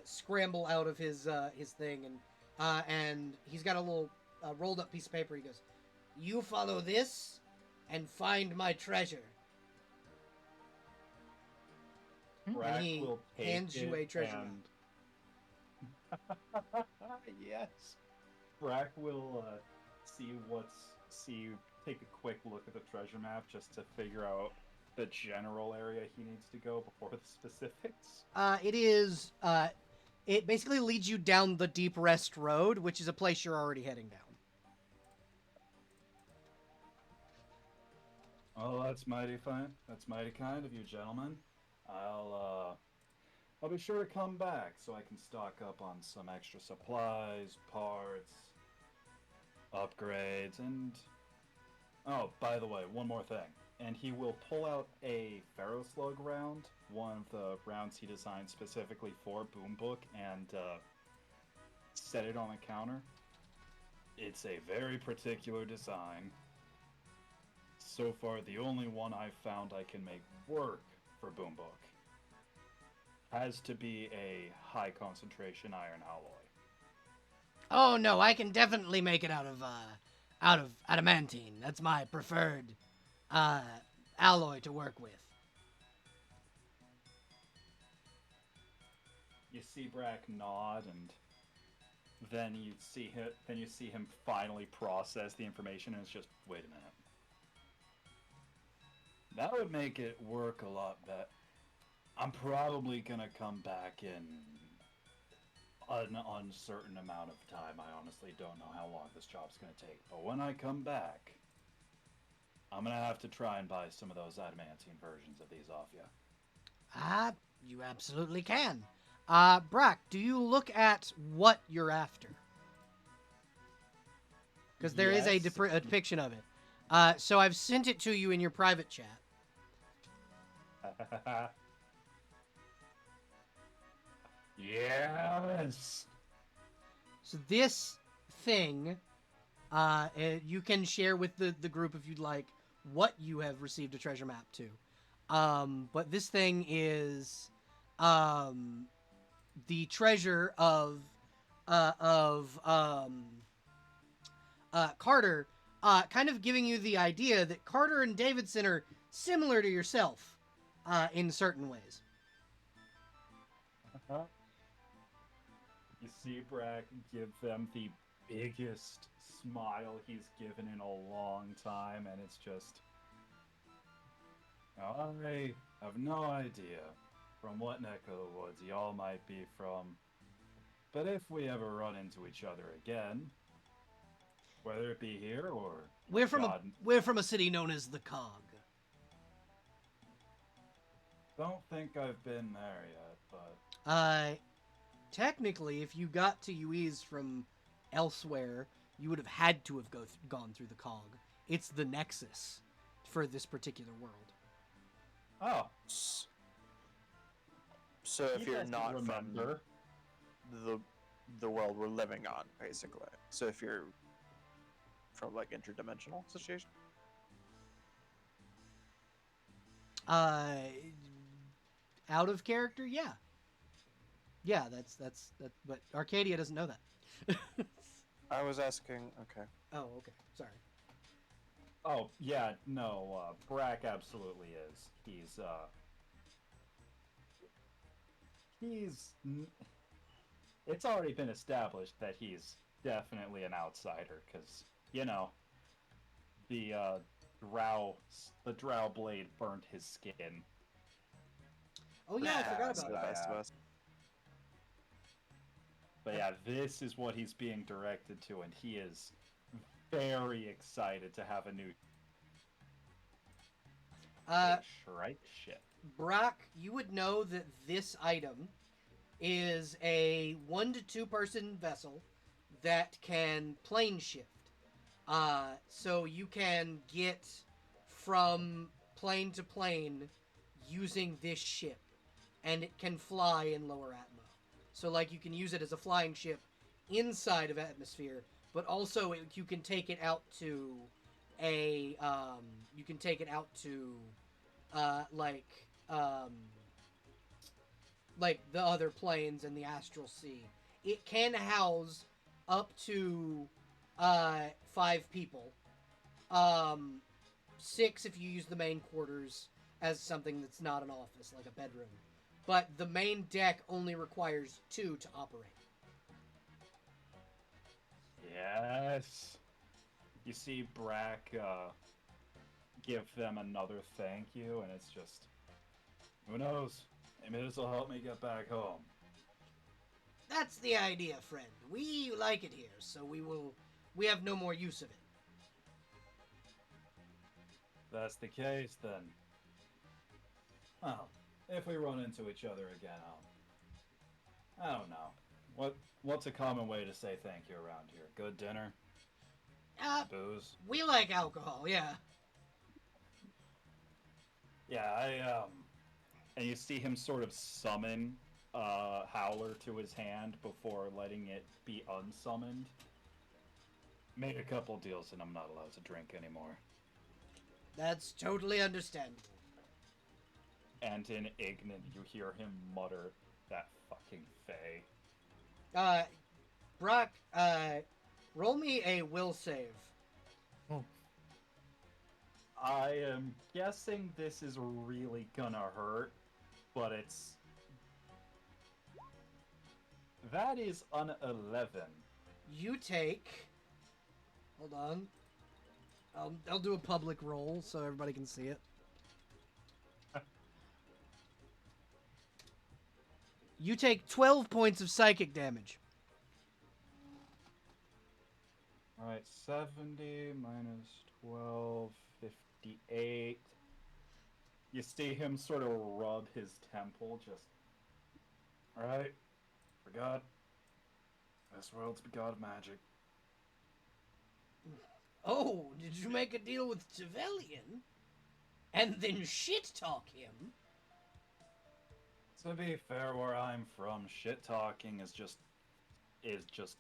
Speaker 1: scramble out of his thing, and he's got a little rolled up piece of paper. He goes, "You follow this, and find my treasure."
Speaker 5: Brack
Speaker 1: And he
Speaker 5: will take
Speaker 1: hands you
Speaker 5: it
Speaker 1: a treasure
Speaker 5: and... Yes. Brack will take a quick look at the treasure map just to figure out the general area he needs to go before the specifics.
Speaker 1: It basically leads you down the Deep Rest Road, which is a place you're already heading down.
Speaker 5: Oh, that's mighty fine. That's mighty kind of you, gentlemen. I'll be sure to come back so I can stock up on some extra supplies, parts, upgrades, and... Oh, by the way, one more thing. And he will pull out a Ferroslug round, one of the rounds he designed specifically for Boom Book, and set it on a counter. It's a very particular design. So far, the only one I've found I can make work for Boom Book has to be a high concentration iron alloy.
Speaker 1: Oh no, I can definitely make it out of adamantine. That's my preferred alloy to work with.
Speaker 5: You see Brack nod, and then you see him finally process the information, and it's just, wait a minute. That would make it work a lot better. I'm probably gonna come back in an uncertain amount of time. I honestly don't know how long this job's gonna take. But when I come back, I'm gonna have to try and buy some of those adamantine versions of these off you.
Speaker 1: You absolutely can. Brack, do you look at what you're after? Because there is a
Speaker 5: Yes.
Speaker 1: depiction of it. So I've sent it to you in your private chat.
Speaker 5: Yes.
Speaker 1: So this thing, you can share with the group if you'd like what you have received a treasure map to. But this thing is the treasure of Carter, kind of giving you the idea that Carter and Davidson are similar to yourself in certain ways.
Speaker 5: You see Brack give them the biggest smile he's given in a long time, and it's just... I have no idea from what neck of the woods y'all might be from, but if we ever run into each other again, whether it be here or...
Speaker 1: We're from a city known as the Cog.
Speaker 5: Don't think I've been there yet, but...
Speaker 1: Technically, if you got to Uiz from elsewhere, you would have had to have gone through the Cog. It's the nexus for this particular world.
Speaker 5: Oh.
Speaker 6: So if
Speaker 5: You
Speaker 6: you're
Speaker 5: guys
Speaker 6: not
Speaker 5: remember.
Speaker 6: from the world we're living on, basically. So if you're from like interdimensional situation.
Speaker 1: Out of character, yeah. Yeah, that's but Arcadia doesn't know that.
Speaker 6: I was asking. Okay.
Speaker 1: Oh, okay. Sorry.
Speaker 5: Oh, yeah, no, Brack absolutely is. It's already been established that he's definitely an outsider, because, you know, the drow blade burnt his skin.
Speaker 1: Oh yeah, I forgot
Speaker 6: That's
Speaker 1: about
Speaker 6: the
Speaker 1: that.
Speaker 6: best of us.
Speaker 5: But yeah, this is what he's being directed to, and he is very excited to have a new Shrike ship.
Speaker 1: Brock, you would know that this item is a 1 to 2 person vessel that can plane shift. So you can get from plane to plane using this ship, and it can fly in lower atmo. So like you can use it as a flying ship inside of atmosphere, but also you can take it out to like the other planes in the astral sea. It can house up to 5 people. 6 if you use the main quarters as something that's not an office, like a bedroom. But the main deck only requires 2 to operate.
Speaker 5: Yes. You see Brack give them another thank you, and it's just, who knows? Maybe this will help me get back home.
Speaker 1: That's the idea, friend. We like it here, so we have no more use of it.
Speaker 5: If that's the case, then, well, if we run into each other again, I don't know. What's a common way to say thank you around here? Good dinner? Booze?
Speaker 1: We like alcohol, yeah.
Speaker 5: Yeah, and you see him sort of summon Howler to his hand before letting it be unsummoned. Made a couple deals and I'm not allowed to drink anymore.
Speaker 1: That's totally understandable.
Speaker 5: And in Ignan, you hear him mutter, that fucking Fae.
Speaker 1: Brock, roll me a will save.
Speaker 5: I am guessing this is really gonna hurt, but it's... That is an 11.
Speaker 1: You take... Hold on. I'll do a public roll so everybody can see it. You take 12 points of psychic damage.
Speaker 5: Alright, 70 minus 12, 58. You see him sort of rub his temple, just. Alright, for God. This world's the god of magic.
Speaker 1: Oh, did you make a deal with Trevelyan? And then shit-talk him?
Speaker 5: To be fair, where I'm from, shit talking is just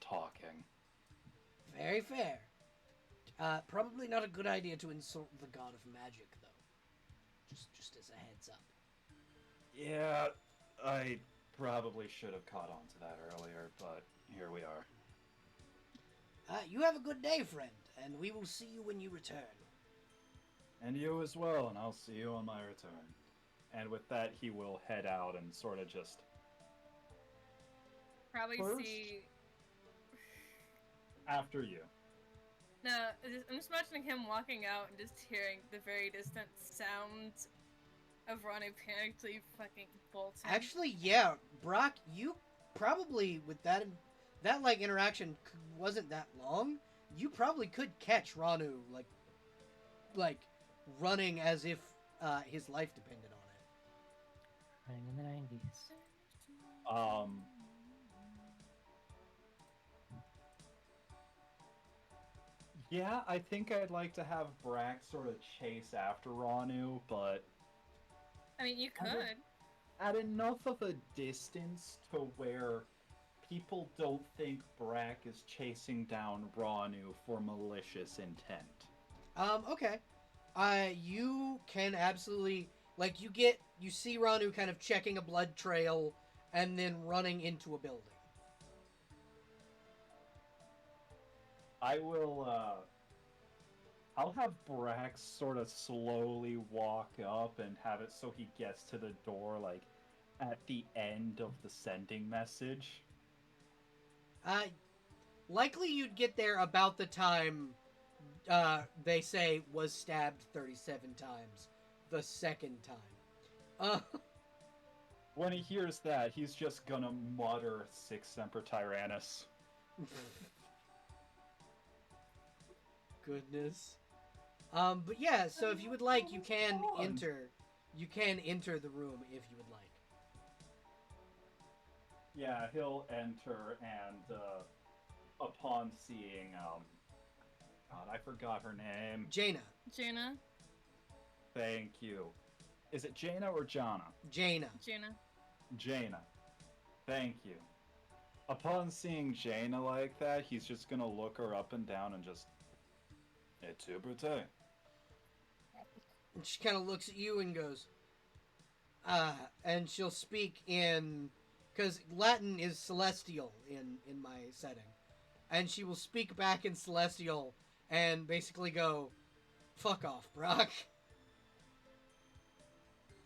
Speaker 5: talking.
Speaker 1: Very fair. Probably not a good idea to insult the god of magic, though. Just as a heads up.
Speaker 5: Yeah, I probably should have caught on to that earlier, but here we are.
Speaker 1: You have a good day, friend, and we will see you when you return.
Speaker 5: And you as well, and I'll see you on my return. And with that, he will head out and sort of just...
Speaker 2: Probably
Speaker 5: First?
Speaker 2: see.
Speaker 5: After you.
Speaker 2: No, I'm just imagining him walking out and just hearing the very distant sound of Ronnie panically fucking bolting.
Speaker 1: Actually, yeah, Brock, you probably, with that like, interaction wasn't that long, you probably could catch Ranu, like, running as if, his life depended on it.
Speaker 4: Running in the 90s.
Speaker 5: Yeah, I think I'd like to have Brack sort of chase after Ranu, but
Speaker 2: I mean, you could.
Speaker 5: at enough of a distance to where people don't think Brack is chasing down Ranu for malicious intent.
Speaker 1: Okay. You can absolutely, like, you see Ranu kind of checking a blood trail and then running into a building.
Speaker 5: I will, I'll have Brax sort of slowly walk up and have it so he gets to the door, like, at the end of the sending message.
Speaker 1: Likely you'd get there about the time, they say was stabbed 37 times. The second time.
Speaker 5: When he hears that, he's just gonna mutter Sic Semper Tyrannis.
Speaker 1: Goodness. But yeah, so if you would like, you can enter the room if you would like.
Speaker 5: Yeah, he'll enter and, upon seeing, God, I forgot her name.
Speaker 1: Jaina.
Speaker 2: Jaina.
Speaker 5: Thank you. Is it Jaina or Jana?
Speaker 1: Jaina.
Speaker 2: Jaina.
Speaker 5: Jaina. Thank you. Upon seeing Jaina like that, he's just gonna look her up and down and just... Et tu, Brute?
Speaker 1: And she kind of looks at you and goes, and she'll speak in, because Latin is celestial in my setting. And she will speak back in celestial and basically go, fuck off, Brock.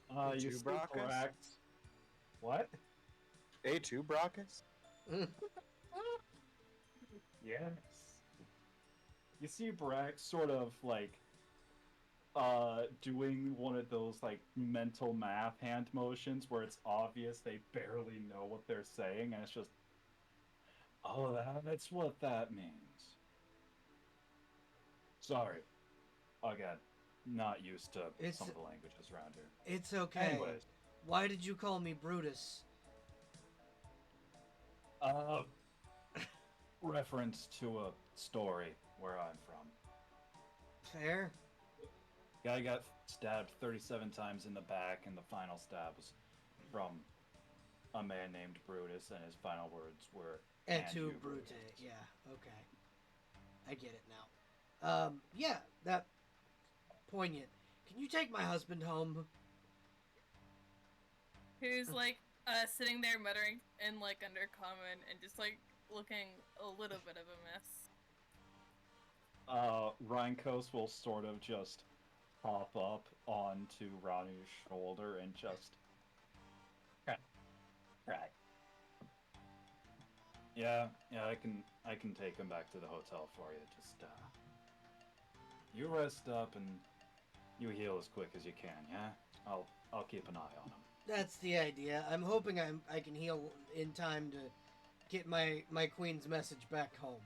Speaker 5: You
Speaker 6: A2
Speaker 5: speak
Speaker 6: Brachus?
Speaker 5: correct. What?
Speaker 6: A2 Brachus?
Speaker 5: Yes. You see Brack sort of, like, doing one of those, like, mental math hand motions where it's obvious they barely know what they're saying, and it's just, oh, that's what that means. Sorry. Again, not used to some of the languages around here.
Speaker 1: It's okay.
Speaker 5: Anyways.
Speaker 1: Why did you call me Brutus?
Speaker 5: Reference to a story where I'm from.
Speaker 1: Fair.
Speaker 5: Guy got stabbed 37 times in the back, and the final stab was from a man named Brutus, and his final words were
Speaker 1: Et
Speaker 5: "And
Speaker 1: tu,
Speaker 5: you,
Speaker 1: Brute.
Speaker 5: Brutus."
Speaker 1: Yeah, okay. I get it now. Yeah, that poignant. Can you take my husband home?
Speaker 2: Who's like sitting there muttering in like undercommon and just like looking a little bit of a mess.
Speaker 5: Rhinkos will sort of just hop up onto Ranu's shoulder and just... Right. Yeah, I can take him back to the hotel for you. Just, you rest up and you heal as quick as you can, yeah? I'll keep an eye on him.
Speaker 1: That's the idea. I'm hoping I can heal in time to get my queen's message back home.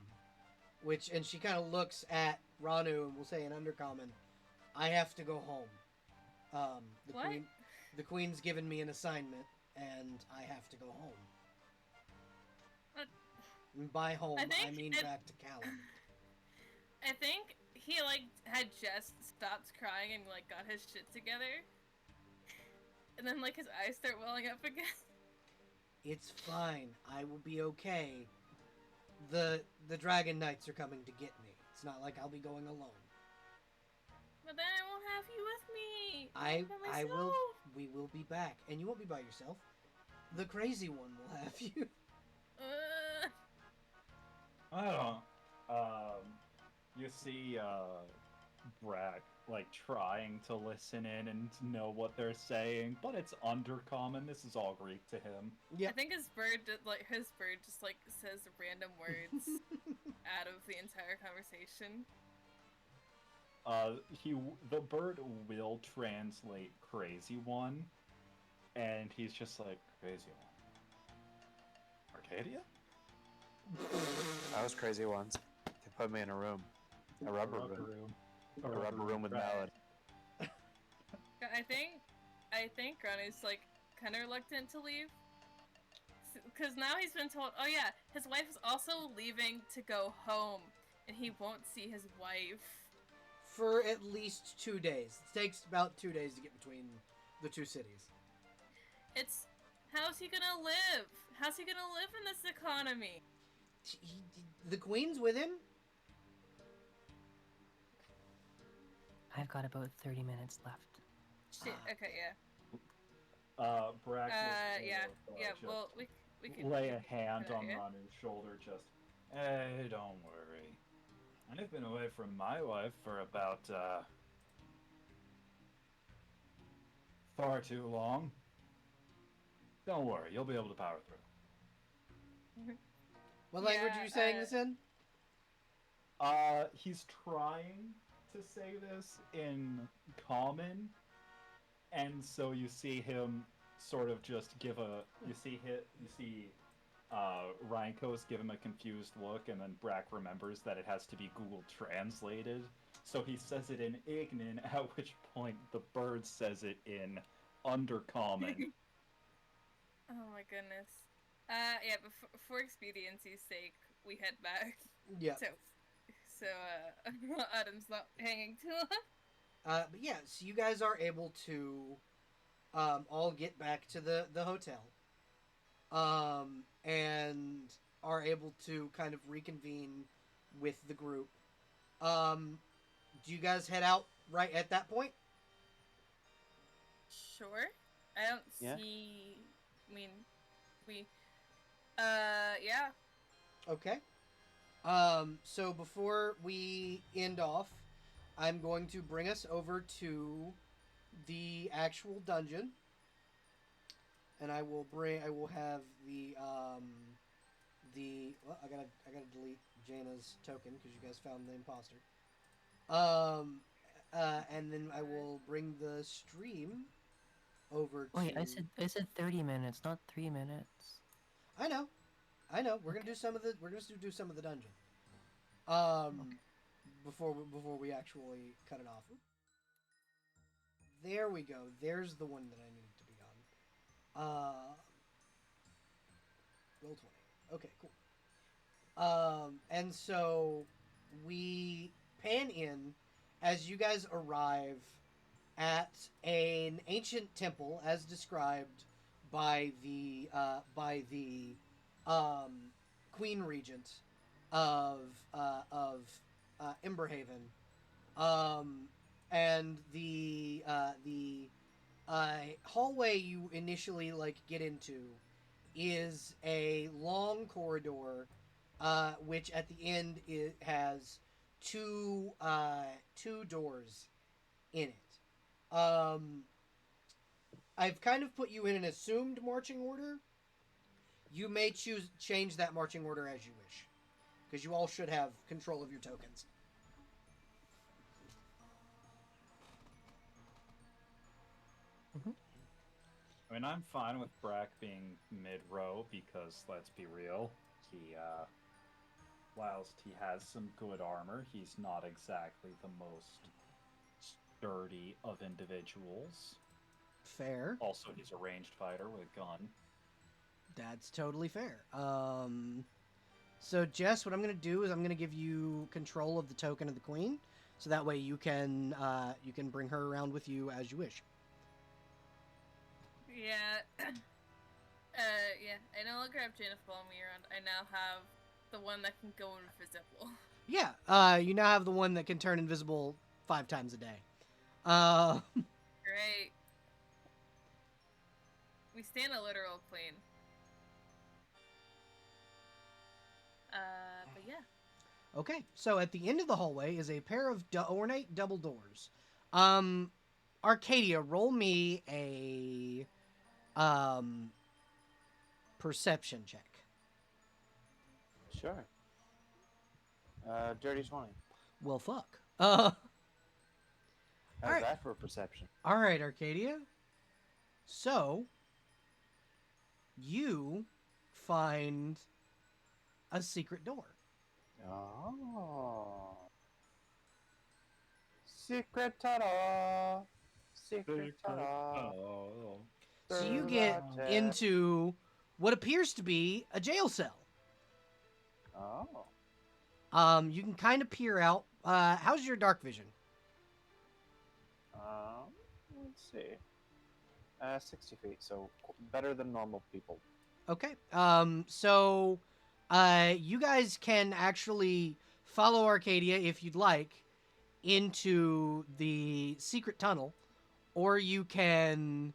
Speaker 1: And she kind of looks at Ranu and will say in undercommon, I have to go home. The
Speaker 2: What?
Speaker 1: the queen's given me an assignment, and I have to go home.
Speaker 2: What?
Speaker 1: And by home, I
Speaker 2: think
Speaker 1: mean
Speaker 2: it-
Speaker 1: back to Callum.
Speaker 2: I think he like had just stopped crying and like got his shit together, and then like his eyes start welling up again.
Speaker 1: It's fine. I will be okay. The Dragon Knights are coming to get me. It's not like I'll be going alone.
Speaker 2: But then I won't have you with me.
Speaker 1: I will. We will be back, and you won't be by yourself. The crazy one will have you.
Speaker 2: Uh,
Speaker 5: I don't. You see, Brack like trying to listen in and know what they're saying, but it's undercommon. This is all Greek to him.
Speaker 2: I
Speaker 1: Yep.
Speaker 2: think his bird just like says random words out of the entire conversation.
Speaker 5: The bird will translate crazy one, and he's just like crazy one. Arcadia?
Speaker 6: That was crazy ones. They put me in a room. A rubber room. A rubber room with Malad.
Speaker 2: I think Granny's like kind of reluctant to leave, because now he's been told, oh yeah, his wife is also leaving to go home, and he won't see his wife.
Speaker 1: For at least 2 days. It takes about 2 days to get between the two cities.
Speaker 2: It's how's he gonna live? How's he gonna live in this economy?
Speaker 1: The queen's with him.
Speaker 4: I've got about 30 minutes left.
Speaker 2: Shit. Okay, yeah.
Speaker 5: Brack will
Speaker 2: Yeah.
Speaker 5: just
Speaker 2: Well, we can
Speaker 5: lay a hand on
Speaker 2: yeah.
Speaker 5: Manu's shoulder. Just, hey, don't worry. I've been away from my wife for about far too long. Don't worry, you'll be able to power through.
Speaker 1: What language are you saying this in?
Speaker 5: He's trying to say this in common, and so you see him sort of just give a. You see Rainkos give him a confused look, and then Brack remembers that it has to be Google translated, so he says it in Ignan. At which point the bird says it in Undercommon.
Speaker 2: Oh my goodness. Yeah, but for expediency's sake, we head back.
Speaker 1: Yeah.
Speaker 2: So Adam's not hanging too long.
Speaker 1: But yeah, so you guys are able to all get back to the hotel. And are able to kind of reconvene with the group. Do you guys head out right at that point?
Speaker 2: Sure. I don't
Speaker 6: Yeah.
Speaker 2: see. I mean, we. Yeah.
Speaker 1: Okay. So before we end off, I'm going to bring us over to the actual dungeon. And I will have well, I gotta delete Jaina's token because you guys found the imposter. And then I will bring the stream over to.
Speaker 4: Wait, I said 30 minutes, not 3 minutes.
Speaker 1: I know. We're gonna do some of the. We're gonna do some of the dungeon. Before we actually cut it off. There we go. There's the one that I needed to be on. Roll 20. Okay, cool. And so we pan in as you guys arrive at an ancient temple, as described by the Queen Regent of Emberhaven, and the hallway you initially get into is a long corridor, which at the end it has two doors in it. I've kind of put you in an assumed marching order. You may change that marching order as you wish, because you all should have control of your tokens.
Speaker 5: I mean, I'm fine with Brack being mid-row because, let's be real, whilst he has some good armor, he's not exactly the most sturdy of individuals.
Speaker 1: Fair.
Speaker 5: Also, he's a ranged fighter with a gun.
Speaker 1: That's totally fair. So Jess, what I'm gonna do is I'm gonna give you control of the token of the queen, so that way you can bring her around with you as you wish.
Speaker 2: Yeah. Yeah. I no longer have Jaina following me around. I now have the one that can go invisible.
Speaker 1: Yeah. You now have the one that can turn invisible 5 times a day.
Speaker 2: Great. We stand a literal queen. But yeah.
Speaker 1: Okay. So at the end of the hallway is a pair of ornate double doors. Arcadia, roll me a perception check.
Speaker 6: Sure. Dirty 20.
Speaker 1: Well, fuck.
Speaker 6: How's
Speaker 1: Alright.
Speaker 6: that for perception?
Speaker 1: All right, Arcadia. So, you find a secret door.
Speaker 6: Oh. Secret tunnel. Secret tunnel.
Speaker 1: So you get into what appears to be a jail cell.
Speaker 6: Oh.
Speaker 1: You can kind of peer out. How's your dark vision?
Speaker 6: Let's see. 60 feet, so better than normal people.
Speaker 1: Okay. So, you guys can actually follow Arcadia if you'd like into the secret tunnel, or you can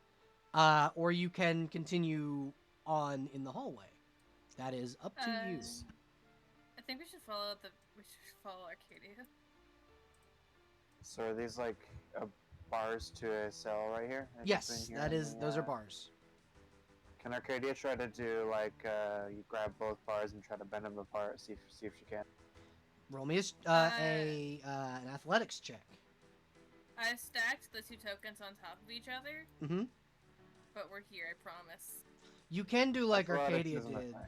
Speaker 1: continue on in the hallway. That is up to you.
Speaker 2: I think we should follow Arcadia.
Speaker 6: So are these like bars to a cell right here? In
Speaker 1: Yes,
Speaker 6: between
Speaker 1: that
Speaker 6: here
Speaker 1: is.
Speaker 6: and
Speaker 1: Those
Speaker 6: the,
Speaker 1: are bars.
Speaker 6: Can Arcadia try to do like you grab both bars and try to bend them apart? See if she can.
Speaker 1: Roll me an athletics check.
Speaker 2: I stacked the 2 tokens on top of each other,
Speaker 1: Mm-hmm.
Speaker 2: but we're here, I promise.
Speaker 1: You can do like
Speaker 6: Athletics
Speaker 1: Arcadia
Speaker 6: isn't a
Speaker 1: did.
Speaker 6: thing.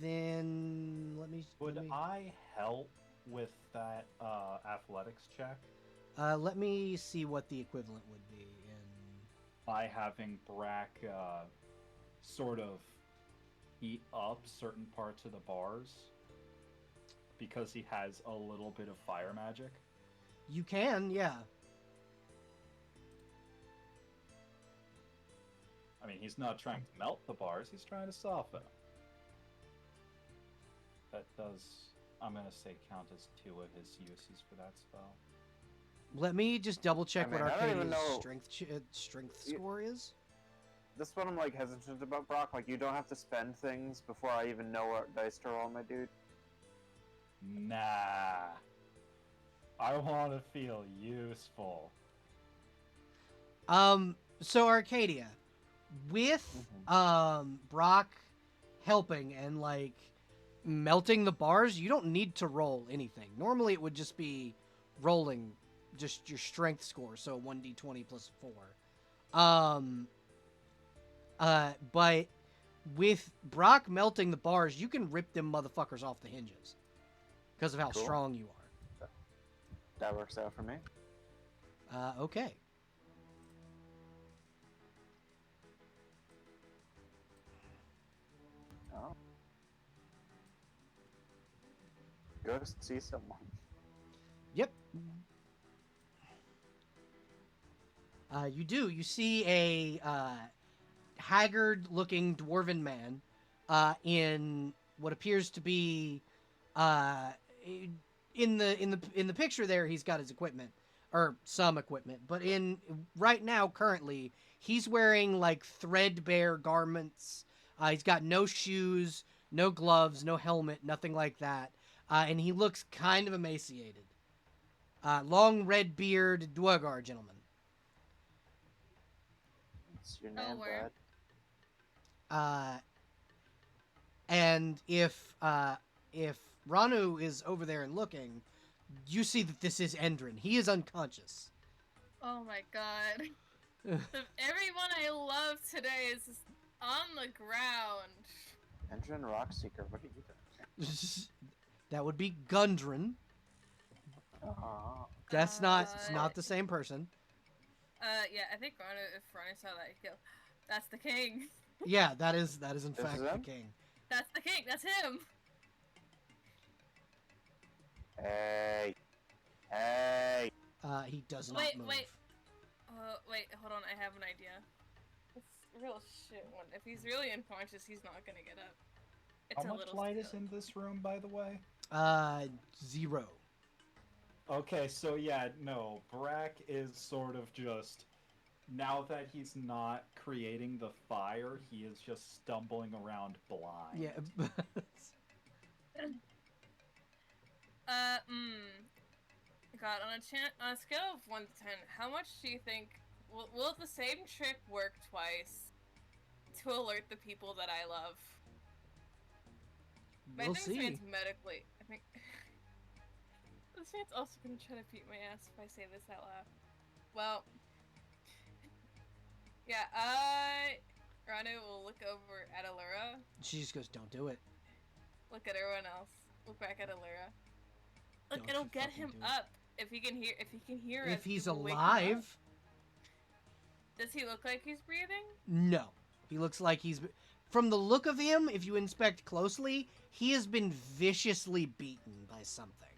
Speaker 1: Then
Speaker 5: Would I help with that athletics check
Speaker 1: let me see what the equivalent would be in.
Speaker 5: by having Brack sort of heat up certain parts of the bars because he has a little bit of fire magic?
Speaker 1: You can, yeah.
Speaker 5: I mean, he's not trying to melt the bars, he's trying to soften them. That does, I'm going to say, count as 2 of his uses for that spell.
Speaker 1: Let me just double check
Speaker 6: I mean,
Speaker 1: what
Speaker 6: I don't even
Speaker 1: Arcadia's
Speaker 6: know-
Speaker 1: strength score is.
Speaker 6: This one I'm like hesitant about, Brock. Like you don't have to spend things before I even know what dice to roll, my dude.
Speaker 5: Nah. I want to feel useful.
Speaker 1: So Arcadia, with Brock helping and like melting the bars, you don't need to roll anything. Normally it would just be rolling just your strength score, so 1d20 plus 4. But with Brock melting the bars, you can rip them motherfuckers off the hinges because of how
Speaker 6: Cool.
Speaker 1: strong you are.
Speaker 6: That works out for me.
Speaker 1: Okay.
Speaker 6: Oh. Go see someone.
Speaker 1: Yep. You do. You see a haggard-looking dwarven man in what appears to be in the picture. There, he's got his equipment or some equipment, but right now, currently, he's wearing like threadbare garments. He's got no shoes, no gloves, no helmet, nothing like that, and he looks kind of emaciated. Long red beard, Dwargar gentleman.
Speaker 6: What's your
Speaker 2: Oh,
Speaker 6: name,
Speaker 2: word.
Speaker 6: bud?
Speaker 1: And if Ranu is over there and looking, you see that this is Endren. He is unconscious.
Speaker 2: Oh my god. Everyone I love today is just on the ground.
Speaker 6: Endren Rockseeker, what are you doing?
Speaker 1: That would be Gundren.
Speaker 6: Oh.
Speaker 1: That's not the same person.
Speaker 2: Yeah, I think if Ronnie saw that, he'd go, "That's the king."
Speaker 1: Yeah, that is in
Speaker 6: This
Speaker 1: fact
Speaker 6: is
Speaker 1: the
Speaker 6: him?
Speaker 1: king.
Speaker 2: That's the king. That's him.
Speaker 6: Hey. Hey.
Speaker 1: He does not
Speaker 2: Wait,
Speaker 1: move.
Speaker 2: wait. Wait. Hold on. I have an idea. It's real shit one. If he's really unconscious, he's not gonna get up. It's
Speaker 5: How
Speaker 2: a
Speaker 5: much
Speaker 2: little
Speaker 5: light is
Speaker 2: still.
Speaker 5: in this room, by the way?
Speaker 1: 0.
Speaker 5: Okay, so yeah, no. Brack is sort of just... Now that he's not creating the fire, he is just stumbling around blind.
Speaker 1: Yeah.
Speaker 2: God, on a scale of 1 to 10, how much do you think will the same trick work twice to alert the people that I love?
Speaker 1: We'll
Speaker 2: This
Speaker 1: see.
Speaker 2: man's medically. I think this man's also gonna try to beat my ass if I say this out loud. Well, yeah. Ranu will look over at Allura.
Speaker 1: She just goes, "Don't do it."
Speaker 2: Look at everyone else. Look back at Allura. Look,
Speaker 1: Don't
Speaker 2: it'll
Speaker 1: you
Speaker 2: get
Speaker 1: fucking
Speaker 2: him
Speaker 1: do it.
Speaker 2: up if he can hear. If he can hear us.
Speaker 1: If he's
Speaker 2: it will wake him up.
Speaker 1: alive,
Speaker 2: Does he look like he's breathing?
Speaker 1: no. He looks like he's... From the look of him, if you inspect closely, he has been viciously beaten by something.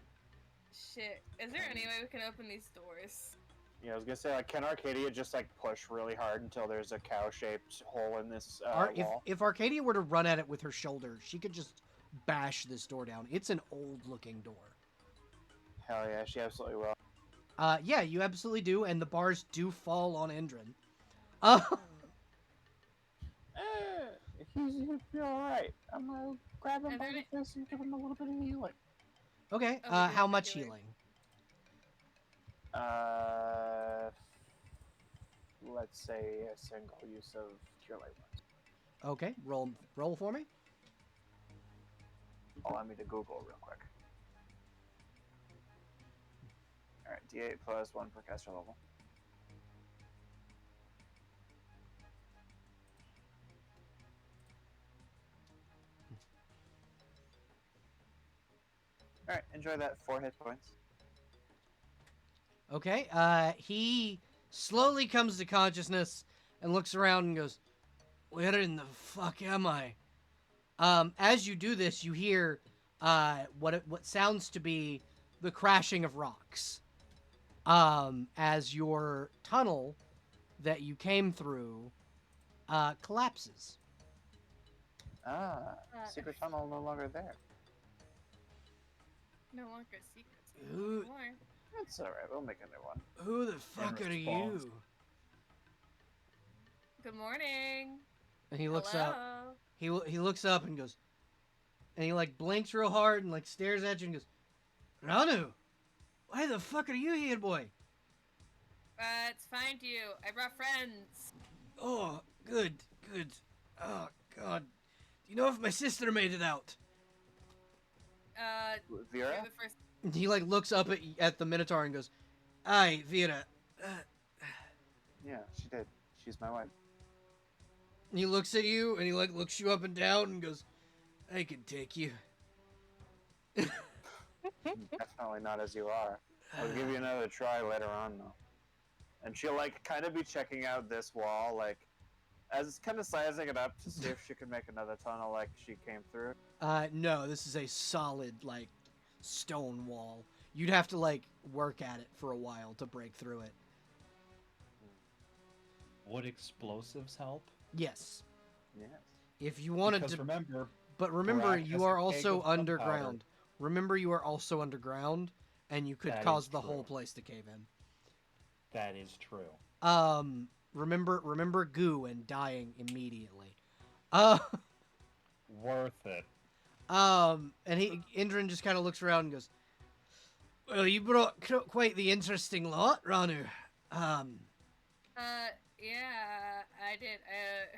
Speaker 2: Shit. Is there any way we can open these doors?
Speaker 6: Yeah, I was gonna say, like, can Arcadia just, like, push really hard until there's a cow-shaped hole in this wall?
Speaker 1: If Arcadia were to run at it with her shoulder, she could just bash this door down. It's an old-looking door.
Speaker 6: Hell yeah, she absolutely will.
Speaker 1: Yeah, you absolutely do, and the bars do fall on Endren.
Speaker 6: He'll be alright. I'm gonna grab him
Speaker 2: Are
Speaker 6: by
Speaker 2: there
Speaker 6: the fist and give him a little bit of healing.
Speaker 1: Okay,
Speaker 2: Oh, we do
Speaker 1: how
Speaker 2: have
Speaker 1: much
Speaker 2: healing.
Speaker 1: healing?
Speaker 6: Let's say a single use of Cure Light Wounds.
Speaker 1: Okay, roll for me.
Speaker 6: Allow me to Google real quick. Alright, D8 plus 1 per caster level. Alright, enjoy that. 4 hit points.
Speaker 1: Okay, he slowly comes to consciousness and looks around and goes, "Where in the fuck am I?" As you do this, you hear what sounds to be the crashing of rocks. As your tunnel that you came through collapses.
Speaker 6: Secret tunnel no longer there.
Speaker 2: No longer secrets.
Speaker 1: Who,
Speaker 2: More.
Speaker 6: That's alright, we'll make a new one.
Speaker 1: who the fuck are
Speaker 5: response.
Speaker 1: you?
Speaker 2: Good morning.
Speaker 1: And he looks
Speaker 2: Hello.
Speaker 1: up. He looks up and goes, and he like blinks real hard and like stares at you and goes, "Ranu, why the fuck are you here, boy?"
Speaker 2: It's find you. I brought friends.
Speaker 1: "Oh, good. Oh God, do you know if my sister made it out?"
Speaker 6: Vera?
Speaker 2: You're the first.
Speaker 1: And he like looks up at the Minotaur and goes, "Aye, Vera."
Speaker 6: Yeah, she did. She's my wife.
Speaker 1: And he looks at you and he like looks you up and down and goes, "I can take you."
Speaker 6: Definitely not as you are. I'll give you another try later on, though. And she'll, like, kind of be checking out this wall, like, as kind of sizing it up to see if she can make another tunnel like she came through.
Speaker 1: No, this is a solid like stone wall. You'd have to like work at it for a while to break through it.
Speaker 5: Would explosives help?
Speaker 1: Yes.
Speaker 6: Yes.
Speaker 1: If you wanted
Speaker 5: Because
Speaker 1: to,
Speaker 5: remember,
Speaker 1: but remember
Speaker 5: Brack has
Speaker 1: you are
Speaker 5: a keg
Speaker 1: also
Speaker 5: of gunpowder.
Speaker 1: underground. Remember you are also underground, and you could
Speaker 5: That
Speaker 1: cause
Speaker 5: is
Speaker 1: the
Speaker 5: true.
Speaker 1: whole place to cave in.
Speaker 5: that is true.
Speaker 1: Remember goo and dying immediately.
Speaker 5: Worth it.
Speaker 1: And Endren just kind of looks around and goes, "Well, you brought quite the interesting lot, Ranu.
Speaker 2: Yeah, I did.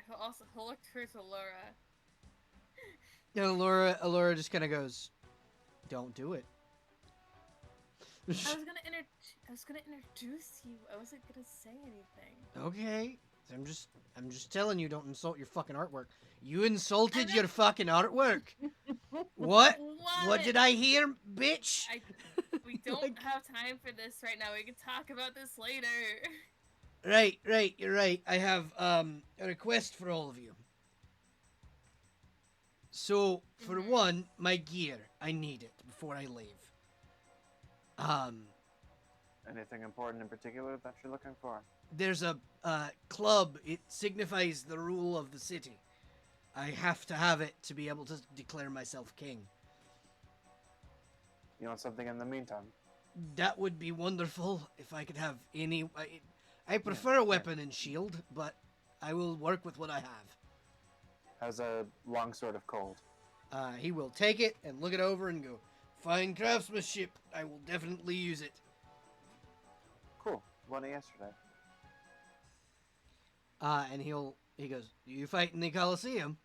Speaker 2: He'll look towards Allura.
Speaker 1: And Allura just kind of goes, "Don't do it."
Speaker 2: I was gonna introduce you. I wasn't gonna say anything.
Speaker 1: Okay, I'm just telling you, don't insult your fucking artwork. You insulted
Speaker 2: I
Speaker 1: your fucking artwork. What?
Speaker 2: What?
Speaker 1: What did I hear, bitch?
Speaker 2: We don't
Speaker 1: Like-
Speaker 2: have time for this right now. We can talk about this later.
Speaker 1: Right, you're right. I have a request for all of you. So, for
Speaker 2: Mhm.
Speaker 1: one, my gear. I need it before I leave.
Speaker 6: Anything important in particular that you're looking for?
Speaker 1: There's a club. It signifies the rule of the city. I have to have it to be able to declare myself king.
Speaker 6: You want something in the meantime?
Speaker 1: That would be wonderful if I could have any. I prefer a weapon and shield, but I will work with what I have.
Speaker 6: How's a longsword of cold?
Speaker 1: He will take it and look it over and go, fine craftsmanship. I will definitely use it.
Speaker 6: Cool. Won it yesterday.
Speaker 1: And he goes, you fight in the Coliseum?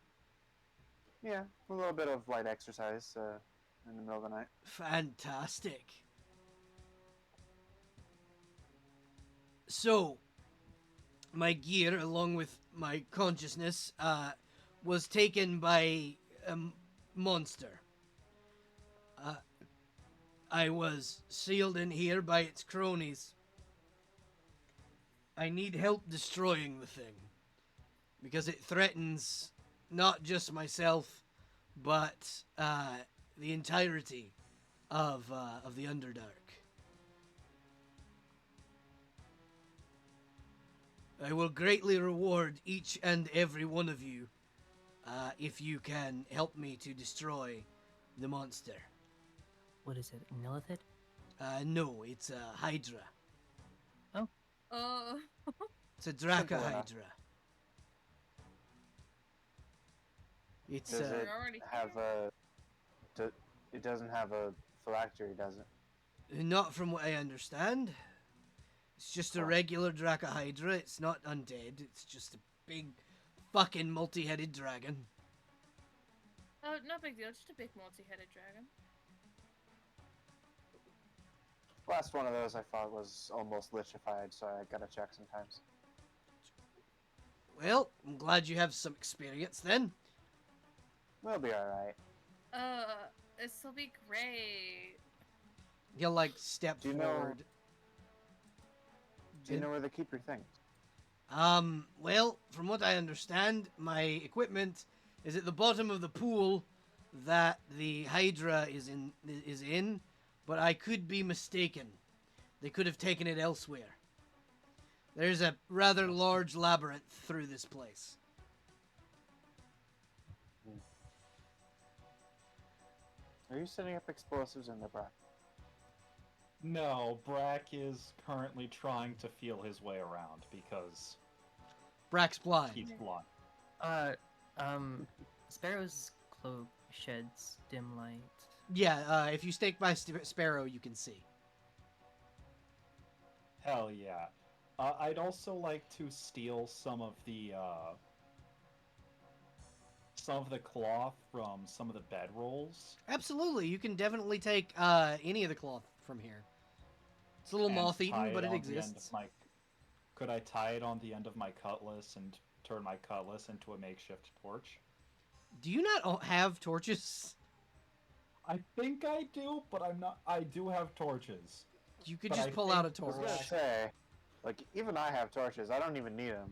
Speaker 6: Yeah, a little bit of light exercise in the middle of the night.
Speaker 1: Fantastic. So, my gear, along with my consciousness, was taken by a monster. I was sealed in here by its cronies. I need help destroying the thing. Because it threatens not just myself, but the entirety of the Underdark. I will greatly reward each and every one of you if you can help me to destroy the monster.
Speaker 4: What is it? Nilithid?
Speaker 1: No, it's a Hydra.
Speaker 2: Oh.
Speaker 1: It's a Draca
Speaker 6: Simple enough.
Speaker 1: Hydra. It's
Speaker 6: Does it
Speaker 2: We're already
Speaker 6: have
Speaker 2: here.
Speaker 6: It doesn't have a phylactery, does it?
Speaker 1: not from what I understand. It's just a
Speaker 6: Cool.
Speaker 1: regular Draca Hydra. It's not undead. It's just a big fucking multi-headed dragon.
Speaker 2: Oh, no big deal. Just a big multi-headed dragon.
Speaker 6: Last one of those I thought was almost lichified, so I gotta check sometimes.
Speaker 1: Well, I'm glad you have some experience then.
Speaker 6: We'll be alright.
Speaker 2: This will be great.
Speaker 1: He'll like step
Speaker 6: Do you know-
Speaker 1: forward.
Speaker 6: Do you know where they keep your things?
Speaker 1: Well, from what I understand, my equipment is at the bottom of the pool that the Hydra is in, but I could be mistaken. They could have taken it elsewhere. There's a rather large labyrinth through this place.
Speaker 6: Are you setting up explosives in the Brock?
Speaker 5: No, Brack is currently trying to feel his way around because
Speaker 1: Brack's blind.
Speaker 5: he's blind.
Speaker 4: Sparrow's cloak sheds dim light.
Speaker 1: Yeah, if you stake by Sparrow, you can see.
Speaker 5: Hell yeah. I'd also like to steal some of the cloth from some of the bedrolls.
Speaker 1: Absolutely, you can definitely take any of the cloth from here. It's a little
Speaker 5: and
Speaker 1: moth-eaten,
Speaker 5: tie
Speaker 1: but it
Speaker 5: on the end of
Speaker 1: exists.
Speaker 5: Could I tie it on the end of my cutlass and turn my cutlass into a makeshift torch?
Speaker 1: Do you not have torches?
Speaker 5: I think I do, but I'm not. I do have torches.
Speaker 1: You could
Speaker 5: But
Speaker 1: just
Speaker 5: I
Speaker 1: pull out a
Speaker 5: think-
Speaker 6: I was
Speaker 1: torch.
Speaker 6: gonna say, like, even I have torches. I don't even need them.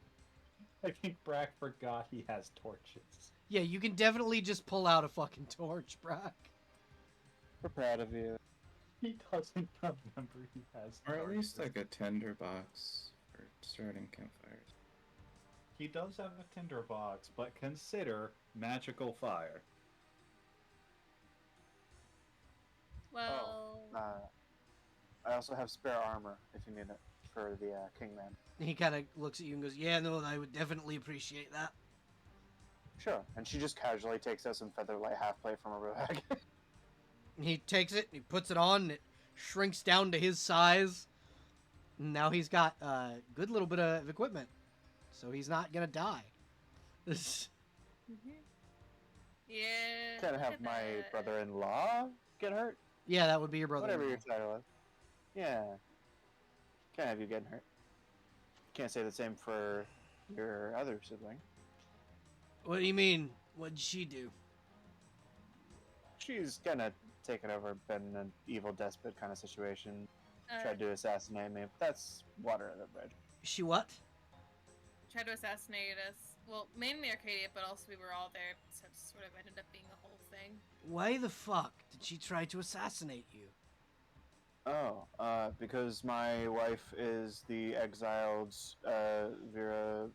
Speaker 5: I think Brack forgot he has torches.
Speaker 1: Yeah, you can definitely just pull out a fucking torch, Brack.
Speaker 6: We're proud of you.
Speaker 5: He doesn't remember he has
Speaker 3: Or
Speaker 5: torches.
Speaker 3: at least like a tinderbox for starting campfires.
Speaker 5: He does have a tinderbox, but consider magical fire.
Speaker 2: Well,
Speaker 6: I also have spare armor if you need it for the Kingman.
Speaker 1: He kind of looks at you and goes, yeah, no, I would definitely appreciate that.
Speaker 6: Sure. And she just casually takes out some featherlight half plate from her bag.
Speaker 1: He takes it, he puts it on, and it shrinks down to his size. And now he's got a good little bit of equipment. So he's not going to die.
Speaker 2: yeah.
Speaker 6: Can't
Speaker 2: look
Speaker 6: have
Speaker 2: at
Speaker 6: my
Speaker 2: that.
Speaker 6: brother-in-law get hurt.
Speaker 1: Yeah, that would be your brother.
Speaker 6: Whatever your title is. Yeah. Can't have you getting hurt. Can't say the same for your other sibling.
Speaker 1: What do you mean? What'd she do?
Speaker 6: She's gonna taken over, been an evil despot kind of situation.
Speaker 2: Uh,
Speaker 6: Tried to assassinate me. But that's water under the bridge.
Speaker 1: She what?
Speaker 2: tried to assassinate us. Well, mainly Arcadia, but also we were all there, so it sort of ended up being a whole thing.
Speaker 1: Why the fuck did she try to assassinate you?
Speaker 6: Oh, because my wife is the exiled Vera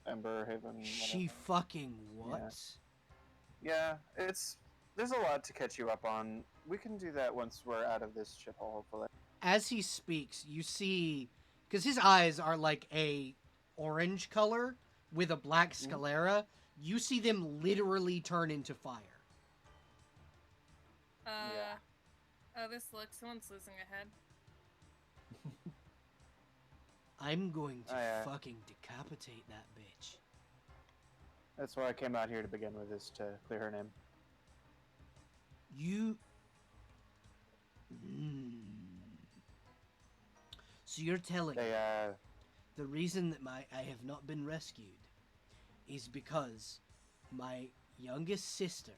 Speaker 6: Emberhaven.
Speaker 1: She
Speaker 6: whatever.
Speaker 1: fucking what?
Speaker 6: Yeah, there's a lot to catch you up on. We can do that once we're out of this shithole, hopefully.
Speaker 1: As he speaks, you see, because his eyes are like a orange color with a black sclera, you see them literally turn into fire.
Speaker 6: Yeah.
Speaker 2: Oh, this looks, someone's losing a head.
Speaker 1: I'm going to
Speaker 6: Oh, yeah.
Speaker 1: fucking decapitate that bitch.
Speaker 6: That's why I came out here to begin with, is to clear her name.
Speaker 1: You... Mm. So you're telling me
Speaker 6: They,
Speaker 1: the reason that I have not been rescued is because my youngest sister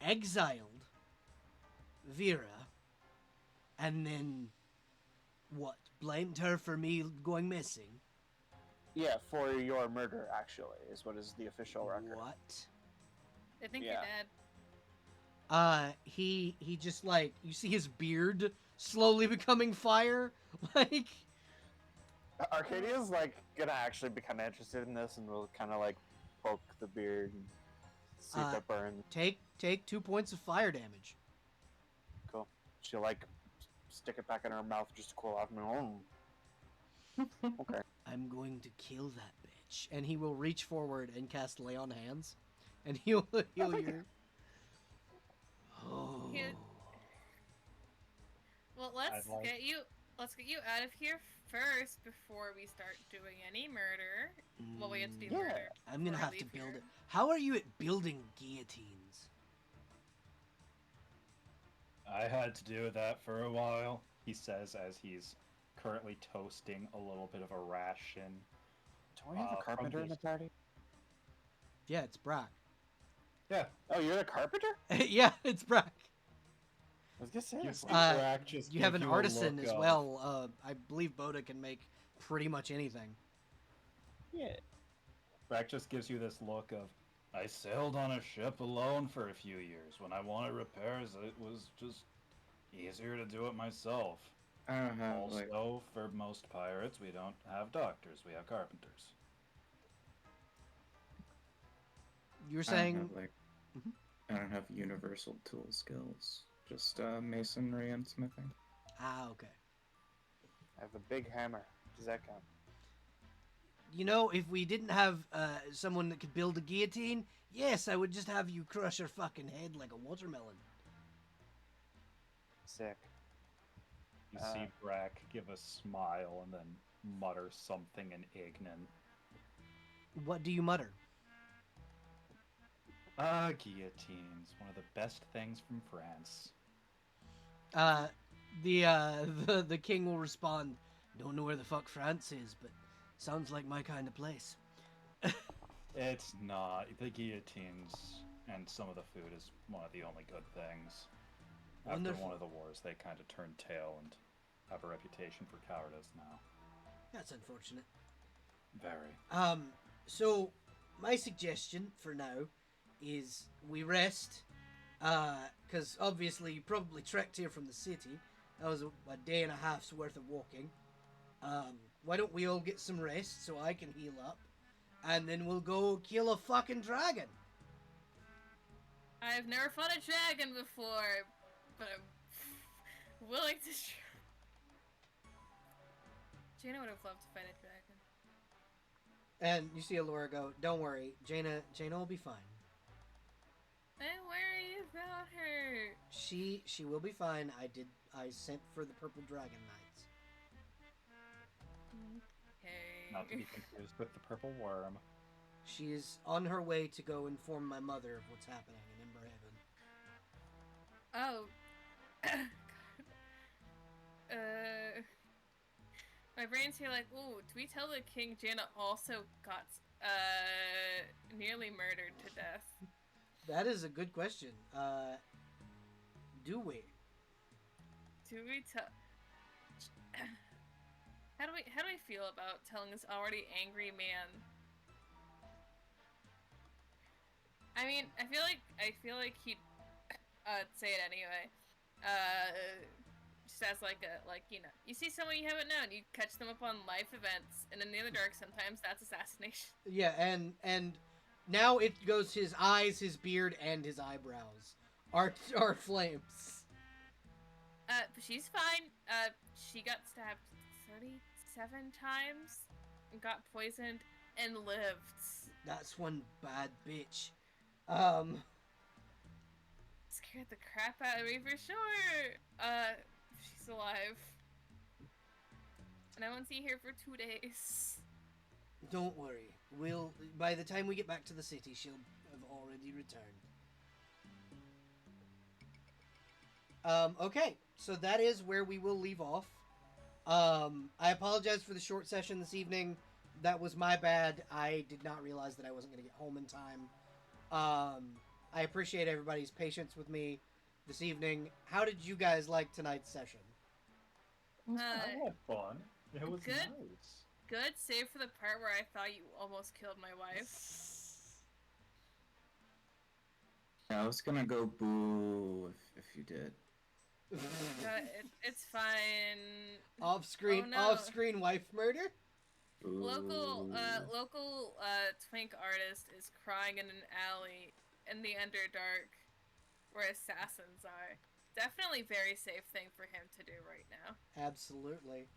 Speaker 1: exiled Vera and then what, blamed her for me going missing?
Speaker 6: yeah, for your murder, actually, is what is the official record.
Speaker 1: What?
Speaker 2: I think
Speaker 6: Yeah.
Speaker 2: you're dead.
Speaker 1: He just like, you see his beard slowly becoming fire, like...
Speaker 6: Arcadia's, like, gonna actually be kind of interested in this, and will kind of, like, poke the beard and see if it burns.
Speaker 1: Take 2 points of fire damage.
Speaker 6: Cool. She'll, like, stick it back in her mouth just to cool off. Okay.
Speaker 1: I'm going to kill that bitch. And he will reach forward and cast Lay on Hands. And he'll heal your... Oh.
Speaker 2: Well, let's
Speaker 5: I'd like-
Speaker 2: get you out of here first before we start doing any murder. Well, we have to do
Speaker 6: Yeah.
Speaker 2: murder.
Speaker 1: I'm gonna
Speaker 2: before
Speaker 1: have
Speaker 2: we
Speaker 1: to
Speaker 2: leave
Speaker 1: build
Speaker 2: here.
Speaker 1: it. How are you at building guillotines?
Speaker 5: I had to do that for a while, he says as he's currently toasting a little bit of a ration.
Speaker 6: Don't we have a
Speaker 5: from
Speaker 6: carpenter in the
Speaker 5: these-
Speaker 6: party?
Speaker 1: Yeah, it's Brack.
Speaker 5: Yeah,
Speaker 6: Oh, you're a carpenter?
Speaker 1: Yeah, it's Brack.
Speaker 6: I was gonna say
Speaker 5: you
Speaker 6: that's
Speaker 5: see
Speaker 6: like-
Speaker 5: Brack just
Speaker 1: You have
Speaker 5: give
Speaker 1: an
Speaker 5: a
Speaker 1: artisan
Speaker 5: look
Speaker 1: as
Speaker 5: of-
Speaker 1: well. I believe Boda can make pretty much anything.
Speaker 6: Yeah.
Speaker 5: Brack just gives you this look of, I sailed on a ship alone for a few years. When I wanted repairs, it was just easier to do it myself.
Speaker 3: I don't have like
Speaker 5: Also, for most pirates, we don't have doctors, we have carpenters.
Speaker 1: You were
Speaker 3: I don't
Speaker 1: saying
Speaker 3: have, like
Speaker 1: Mhm.
Speaker 3: I don't have universal tool skills. Just masonry and smithing.
Speaker 1: okay.
Speaker 6: I have a big hammer. Does that count?
Speaker 1: You know, if we didn't have someone that could build a guillotine, yes, I would just have you crush her fucking head like a watermelon.
Speaker 6: Sick.
Speaker 5: You see Brack give a smile and then mutter something in Ignan.
Speaker 1: What do you mutter?
Speaker 5: Guillotines, one of the best things from France.
Speaker 1: The king will respond, don't know where the fuck France is, but sounds like my kind of place.
Speaker 5: It's not. The guillotines and some of the food is one of the only good things. After
Speaker 1: Wonderful.
Speaker 5: one of the wars, they kind of turned tail and have a reputation for cowardice now.
Speaker 1: That's unfortunate.
Speaker 5: Very.
Speaker 1: So my suggestion for now is we rest, because obviously you probably trekked here from the city. That was a day and a half's worth of walking. Why don't we all get some rest so I can heal up, and then we'll go kill a fucking dragon.
Speaker 2: I've never fought a dragon before, but I'm willing to try. Jaina would have loved to fight a dragon.
Speaker 1: And you see Allura go, don't worry, Jaina will be fine.
Speaker 2: I'm worried about her.
Speaker 1: She will be fine. I sent for the purple dragon knights.
Speaker 2: Okay.
Speaker 5: Not to be confused with the purple worm.
Speaker 1: She is on her way to go inform my mother of what's happening in Emberhaven.
Speaker 2: Oh. God. My brain's here like, ooh, do we tell the king Jaina also got, nearly murdered to death?
Speaker 1: That is a good question. Do we?
Speaker 2: Do we tell? How do we feel about telling this already angry man? I mean, I feel like he'd say it anyway. Just as like you see someone you haven't known, you catch them up on life events, and in the Underdark sometimes that's assassination.
Speaker 1: Yeah, and now it goes his eyes, his beard, and his eyebrows are flames.
Speaker 2: But she's fine. She got stabbed 37 times, and got poisoned, and lived.
Speaker 1: That's one bad bitch.
Speaker 2: Scared the crap out of me for sure. She's alive. And I won't see her for 2 days.
Speaker 1: Don't worry. By the time we get back to the city, she'll have already returned. Okay, so that is where we will leave off. I apologize for the short session this evening. That was my bad. I did not realize that I wasn't going to get home in time. I appreciate everybody's patience with me this evening. How did you guys like tonight's session?
Speaker 5: I had fun. It was
Speaker 2: good.
Speaker 5: nice.
Speaker 2: Good, save for the part where I thought you almost killed my wife.
Speaker 3: Yeah, I was gonna go boo if you did.
Speaker 2: It's fine.
Speaker 1: Off-screen,
Speaker 2: Oh, no.
Speaker 1: off-screen wife murder?
Speaker 2: Local
Speaker 3: Ooh.
Speaker 2: twink artist is crying in an alley in the Underdark where assassins are. Definitely very safe thing for him to do right now.
Speaker 1: Absolutely.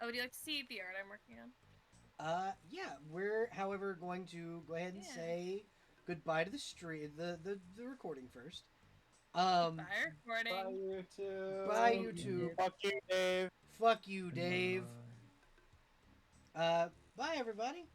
Speaker 2: Oh, would you like to see the art I'm working on?
Speaker 1: Yeah, we're, however, going to go ahead and
Speaker 2: Yeah.
Speaker 1: say goodbye to the stream, the recording first.
Speaker 2: Bye, recording.
Speaker 5: Bye, YouTube.
Speaker 1: Bye, YouTube.
Speaker 6: Fuck you, Dave.
Speaker 1: Fuck you, Dave. Bye, everybody.